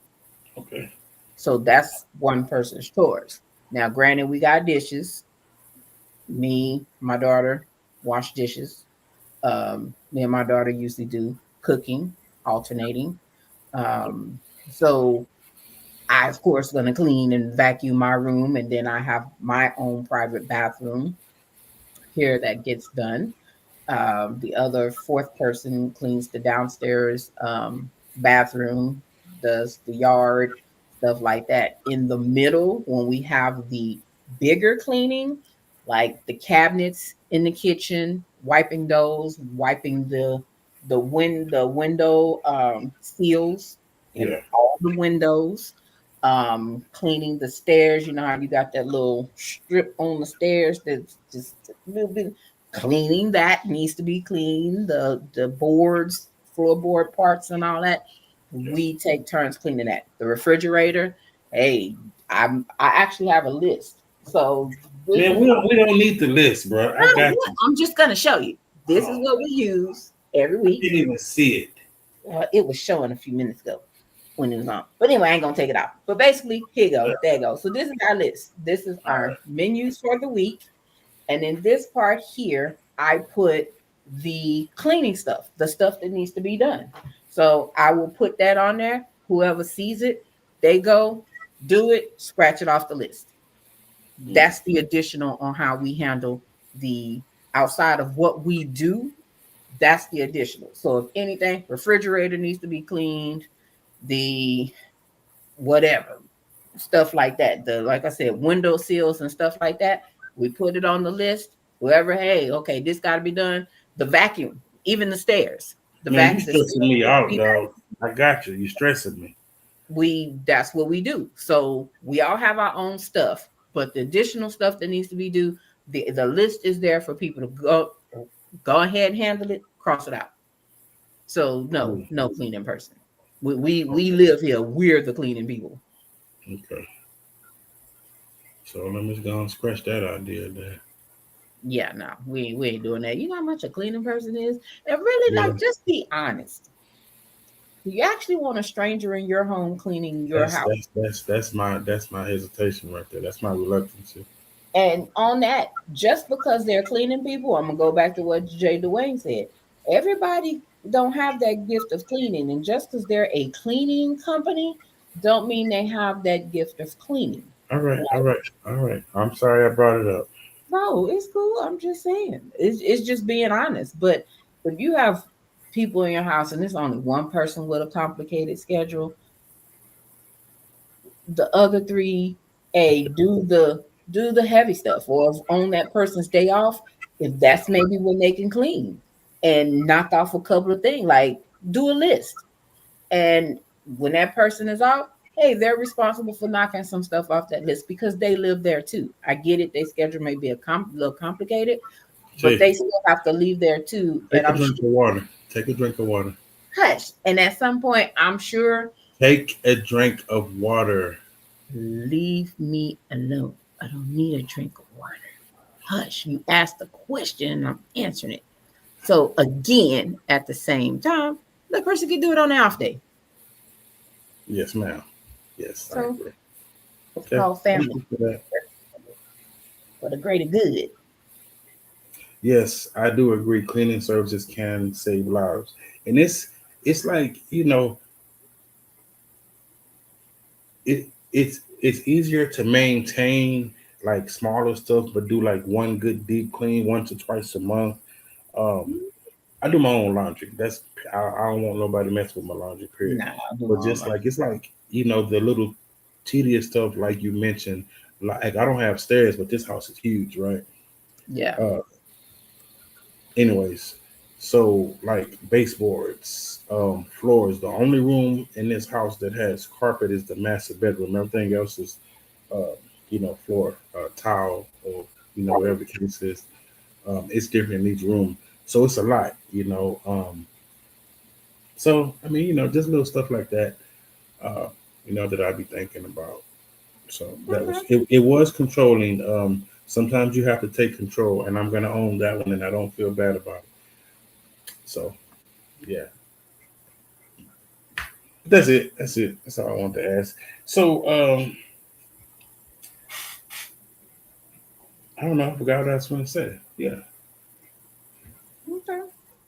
Okay. So that's one person's chores. Now, granted, we got dishes. Me, my daughter wash dishes. Me and my daughter usually do cooking, alternating. So I, of course, going to clean and vacuum my room, and then I have my own private bathroom here that gets done. The other fourth person cleans the downstairs bathroom, does the yard, stuff like that. In the middle, when we have the bigger cleaning, like the cabinets in the kitchen, wiping those, wiping the window seals and Yeah. all the windows, cleaning the stairs. You know how you got that little strip on the stairs that's just a little bit, cleaning that needs to be cleaned. The boards, floorboard parts, and all that. Yes. We take turns cleaning that. The refrigerator. Hey, I actually have a list. So this Man, is we don't need the list, bro. I got you. I'm just gonna show you. This is Oh, what we use every I week. didn't even see it. It was showing a few minutes ago when it was on. But anyway, I ain't gonna take it out. But basically, here you go. There you go. So this is our list. This is All right. our menus for the week. And in this part here, I put the cleaning stuff, the stuff that needs to be done. So I will put that on there. Whoever sees it, they go do it, scratch it off the list. That's the additional on how we handle the outside of what we do. That's the additional. So if anything, refrigerator needs to be cleaned, the whatever stuff like that. The, like I said, window seals and stuff like that. We put it on the list. Whoever, hey, okay, this got to be done. The vacuum, even the stairs, the Man, you vac, the stressing stairs me need to out, be dog. I got you. You stressing me. that's what we do. So we all have our own stuff, but the additional stuff that needs to be do, the list is there for people to go ahead and handle it, cross it out. So no cleaning person. We live here. We're the cleaning people. Okay. So let me just go and scratch that idea there. Yeah, no, we ain't doing that. You know how much a cleaning person is? And really, Yeah. like, just be honest. Do you actually want a stranger in your home cleaning your That's house? that's my hesitation right there. That's my reluctance. And on that, just because they're cleaning people, I'm gonna go back to what Jay Dwayne said. Everybody don't have that gift of cleaning, and just because they're a cleaning company, don't mean they have that gift of cleaning. All right, all right, all right. I'm sorry I brought it up. No, it's cool. I'm just saying. It's just being honest. But if you have people in your house and it's only one person with a complicated schedule, the other three, a do the heavy stuff. Or if on that person's day off, if that's maybe when they can clean and knock off a couple of things, like do a list. And when that person is off, hey, they're responsible for knocking some stuff off that list because they live there too. I get it. Their schedule may be a little complicated, but See, they still have to leave there too. And take a I'm drink sure, of water. Take a drink of water. hush. And at some point, I'm sure, Take a drink of water. leave me alone. I don't need a drink of water. Hush. You asked a question and I'm answering it. So again, at the same time, the person can do it on the off day. Yes, ma'am. Yes, I So agree. it's Okay. called Thank family you for that. for the greater good. Yes, I do agree. Cleaning services can save lives, and it's like it's easier to maintain like smaller stuff, but do like one good deep clean once or twice a month. Um, I do my own laundry. I don't want nobody to mess with my laundry. Period. Nah, I'll do But my own just life. like it's like the little tedious stuff like you mentioned. Like I don't have stairs, but this house is huge, right? Yeah. Uh, anyways, so like baseboards, floors. The only room in this house that has carpet is the master bedroom. Everything else is, uh, floor, tile, or whatever the case is. It's different in each room, so it's a lot. So I mean, just little stuff like that. Uh, that I'd be thinking about. So that was it. It was controlling. Sometimes you have to take control, and I'm gonna own that one, and I don't feel bad about it. So yeah, that's it. That's it. That's all I want to ask. So I don't know. I forgot what I was going to say. Yeah. Okay.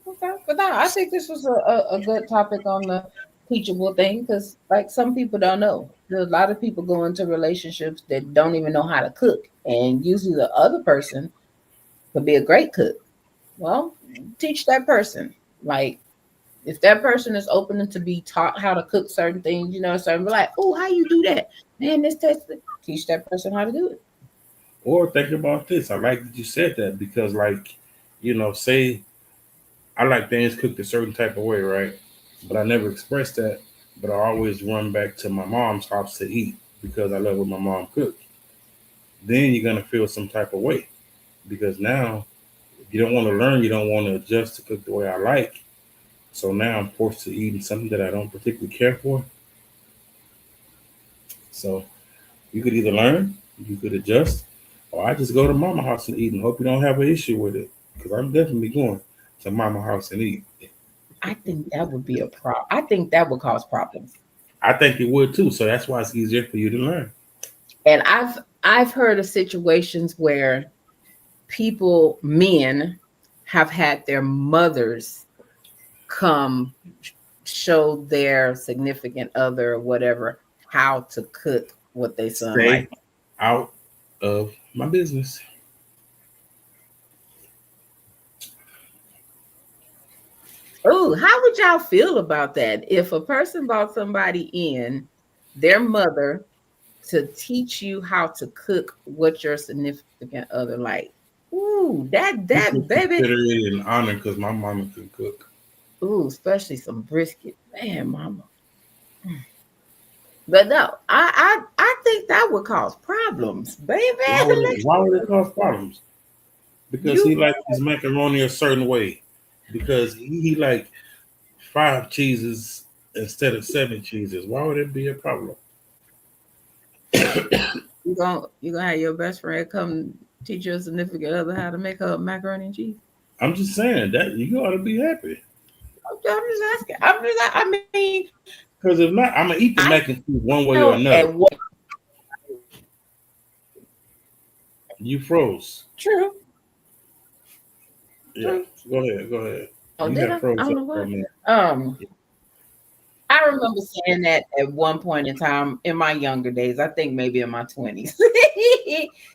Okay. But no, I think this was a good topic on the teachable thing because, like, some people don't know. There's a lot of people go into relationships that don't even know how to cook. And usually the other person could be a great cook. Well, teach that person. Like, if that person is open to be taught how to cook certain things, so be like, oh, how you do that? Man, this tastes good. Teach that person how to do it. Or think about this. I like that you said that because, like, say I like things cooked a certain type of way, right? But I never expressed that. But I always run back to my mom's house to eat because I love what my mom cooked. Then you're gonna feel some type of way because now you don't want to learn, you don't want to adjust to cook the way I like. So now I'm forced to eat something that I don't particularly care for. So you could either learn, you could adjust, or I just go to mama house and eat and hope you don't have an issue with it. Because I'm definitely going to mama house and eat. I think that would be a problem. I think that would cause problems. I think it would too. So that's why it's easier for you to learn. And I've heard of situations where men have had their mothers come show their significant other or whatever how to cook what they son Stay like. out of my business. Oh, how would y'all feel about that? If a person brought somebody in, their mother, to teach you how to cook what your significant other like. Ooh, that People baby. consider it an honor because my mama can cook. Ooh, especially some brisket. Man, mama. But no, I think that would cause problems, baby. Why would it cause problems? Because he You likes his macaroni a certain way. Because he like 5 cheeses instead of 7 cheeses. Why would it be a problem? you gonna have your best friend come teach your significant other how to make her macaroni and cheese? I'm just saying that you ought to be happy. I'm just asking. I mean, Because if not, I'm gonna eat the I mac and cheese one way or know another. at what You froze. true. Yeah. Go ahead. Go ahead. Oh, You did have I? froze I don't up know for a what. minute. I remember saying that at one point in time in my younger days. I think maybe in my 20s.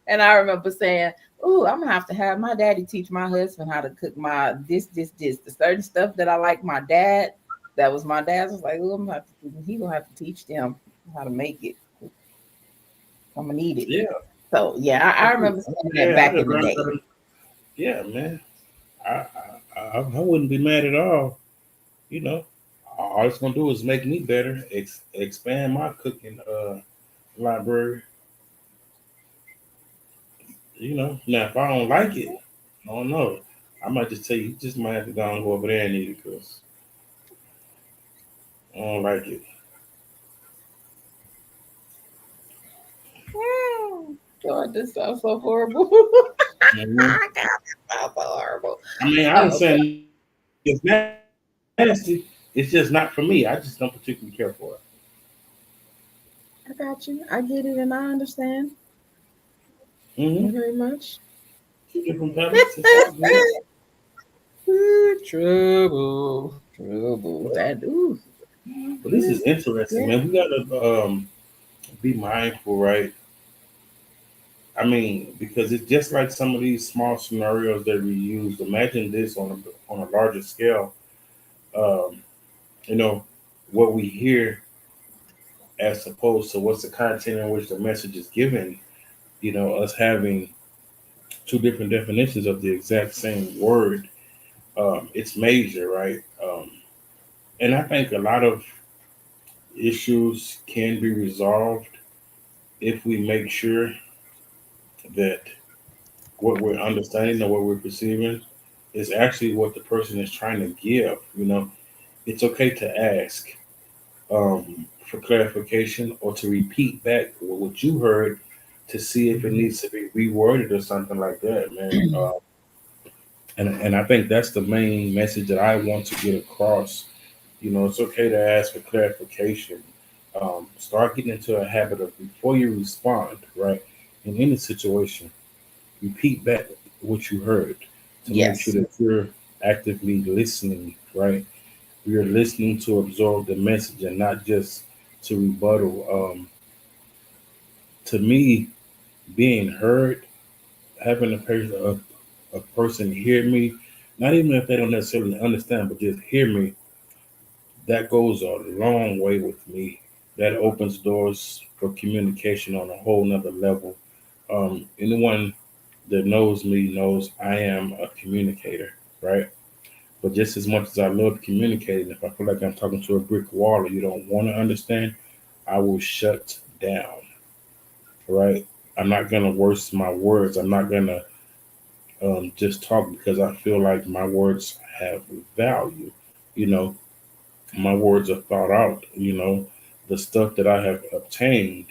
And I remember saying, "Ooh, I'm gonna have my daddy teach my husband how to cook my this, the certain stuff that I like my dad. That was my dad's. I was like, oh, he gonna have to teach them how to make it. I'm gonna need it." Yeah. So yeah, I remember saying that Yeah, back in the day. yeah, man. I, I wouldn't be mad at all. You know, all it's gonna do is make me better, expand my cooking library. Now if I don't like it, I don't know. I might just tell you, you just might have to go and go over there and eat it because I don't like it. God, this sounds so horrible. Mhm. God, this sounds so horrible. I mean, I Oh, was saying it's nasty. It's just not for me. I just don't particularly care for it. I got you. I get it and I understand. Thank Mm-hmm. you very much. Two different palettes. It's all good. Ooh, trouble. That ooh. But this is interesting, Yeah. man. We gotta be mindful, right? I mean, because it's just like some of these small scenarios that we use. Imagine this on a larger scale. Um, you know, what we hear as opposed to what's the content in which the message is given. Us having two different definitions of the exact same word. It's major, right? And I think a lot of issues can be resolved if we make sure that what we're understanding or what we're perceiving is actually what the person is trying to give. It's okay to ask. for clarification or to repeat back what you heard to see if it needs to be reworded or something like that, man. And I think that's the main message that I want to get across. You know, it's okay to ask for clarification. Start getting into a habit of before you respond, right? In any situation, repeat back what you heard to make sure Yes. that you're actively listening, right? You're listening to absorb the message and not just to rebuttal. To me, being heard, having a person hear me, not even if they don't necessarily understand, but just hear me, that goes a long way with me. That opens doors for communication on a whole nother level. Anyone that knows me knows I am a communicator, right? But just as much as I love communicating, if I feel like I'm talking to a brick wall or you don't want to understand, I will shut down, right? I'm not going to waste my words. I'm not going to just talk because I feel like my words have value. You know, my words are thought out. You know, the stuff that I have obtained,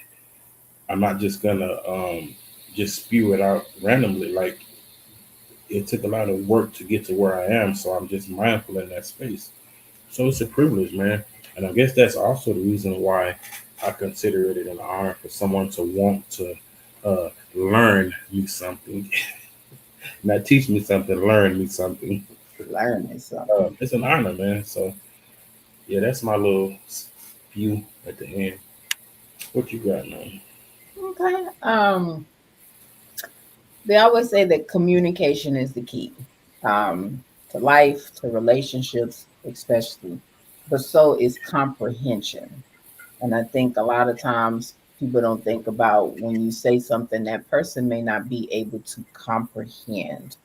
I'm not just going to just spew it out randomly. Like, it took a lot of work to get to where I am, so I'm just mindful in that space. So it's a privilege, man. And I guess that's also the reason why I consider it an honor for someone to want to learn me something, not teach me something, learn me something. Learning something. It's an honor, man. So yeah, that's my little view at the end. What you got, man? Okay. They always say that communication is the key to life, to relationships, especially, but so is comprehension. And I think a lot of times people don't think about when you say something, that person may not be able to comprehend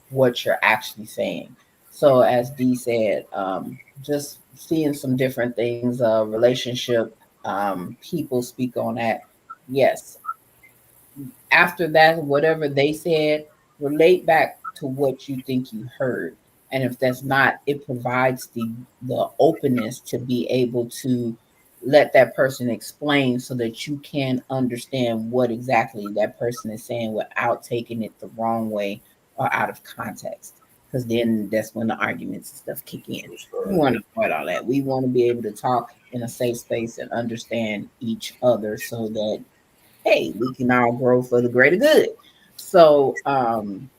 what you're actually saying. So, as Dee said, just seeing some different things, relationship, people speak on that. Yes, after that, whatever they said, relate back to what you think you heard. And if that's not, it provides the openness to be able to let that person explain so that you can understand what exactly that person is saying without taking it the wrong way or out of context. Because then that's when the arguments and stuff kick in. We want to avoid all that. We want to be able to talk in a safe space and understand each other so that hey, we can all grow for the greater good. So, and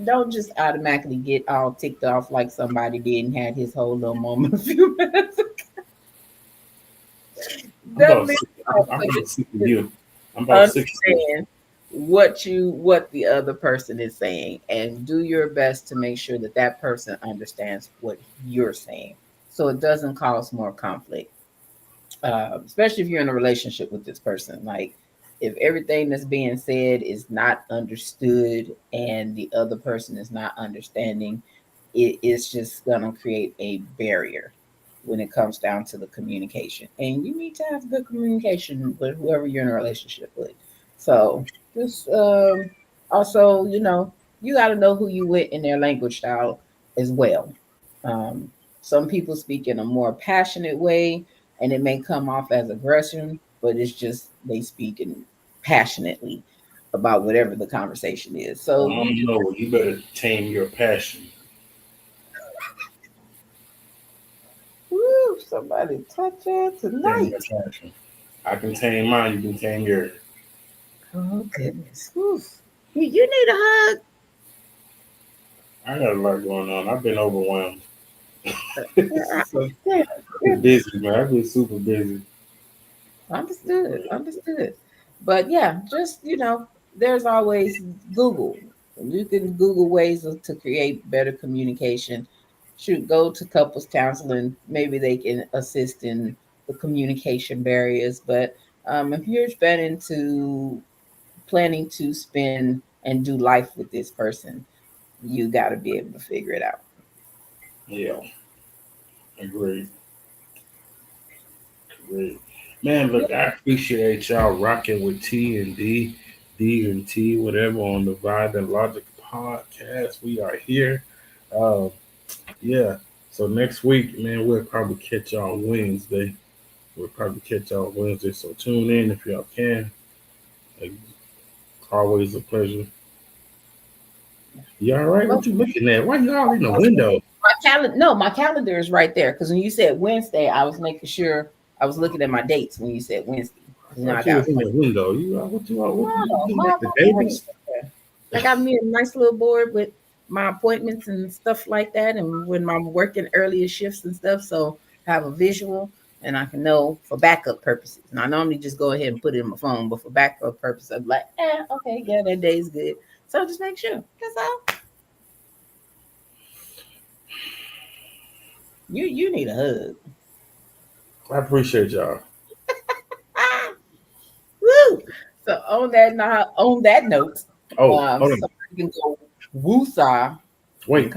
don't just automatically get all ticked off like somebody did and had his whole little moment a few minutes ago. I'm That about means I'm about sick of you. I'm about sick of you. understand what the other person is saying and do your best to make sure that that person understands what you're saying so it doesn't cause more conflict, especially if you're in a relationship with this person. Like, if everything that's being said is not understood and the other person is not understanding, it is just going to create a barrier when it comes down to the communication. And you need to have good communication with whoever you're in a relationship with. So, just also, you got to know who you with in their language style as well. Um, some people speak in a more passionate way and it may come off as aggression, but it's just they speak in passionately about whatever the conversation is. So you just No, you better tame your passion. woo, somebody touch it Tame tonight. your passion. I can tame mine. You can tame yours. Oh goodness. Woo. You need a hug. I got a lot going on. I've been overwhelmed. Yeah, So yeah, yeah. busy, man. I've been super busy. Understood, understood. But yeah, just there's always Google. You can Google ways to create better communication. Should go to couples counseling. Maybe they can assist in the communication barriers. But if you're planning to spend and do life with this person, you got to be able to figure it out. Yeah, agreed. Agreed. Man, look, I appreciate y'all rocking with T and D, D and T, whatever on the Vibe and Logic podcast. We are here. Um, yeah. So next week, man, we'll probably catch y'all Wednesday. So tune in if y'all can. Like, always a pleasure. You all right? What you looking at? Why you all in the window? My calendar is right there. Because when you said Wednesday, I was making sure I was looking at my dates when you said Wednesday. I got in the window. I got me a nice little board with my appointments and stuff like that, and when I'm working earlier shifts and stuff, so I have a visual and I can know for backup purposes. And I normally just go ahead and put it in my phone, but for backup purposes, I'm like, okay, yeah, that day's good. So just make sure. That's all. You need a hug. I appreciate y'all. Woo! So on that note, hold on. Somebody can go woosah. Wait.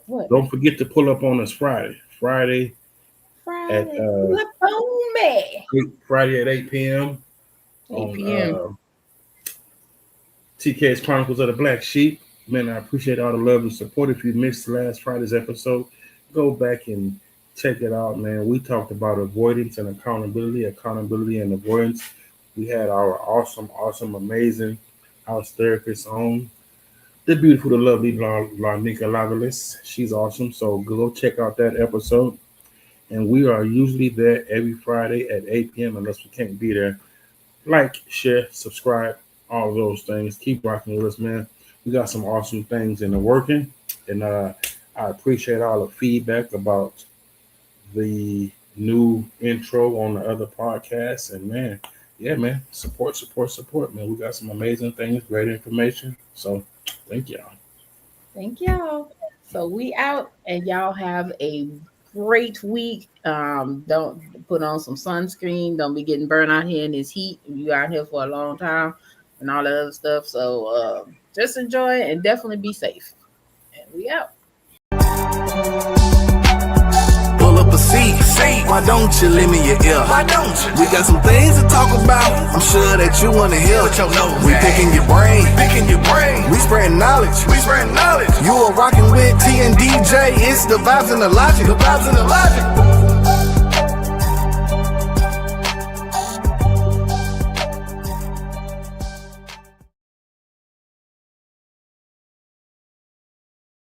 What? Don't forget to pull up on us Friday. Friday at Friday at 8 p.m. 8 p.m. on TK's Chronicles of the Black Sheep. Man, I appreciate all the love and support. If you missed last Friday's episode, go back and check it out, man. We talked about avoidance and accountability and avoidance. We had our awesome, amazing house therapist on. The beautiful, the lovely Larnika Lavalis. She's awesome. So go check out that episode. And we are usually there every Friday at 8 p.m. unless we can't be there. Like, share, subscribe, all those things. Keep rocking with us, man. We got some awesome things in the working. And I appreciate all the feedback about the new intro on the other podcasts. And man, yeah, man, support, man. We got some amazing things, great information. So thank y'all. So we out, and y'all have a great week. Don't put on some sunscreen. Don't be getting burned out here in this heat. You out here for a long time and all that other stuff. So just enjoy it and definitely be safe. And we out. Pull up a seat. Why don't you lend me your ear? Why don't you? We got some things to talk about. I'm sure that you wanna hear. Put your nose We at. picking your brain. We spreading knowledge. spreading knowledge. You are rocking with Tee and DJ. It's the vibes and the logic. The vibes and the logic.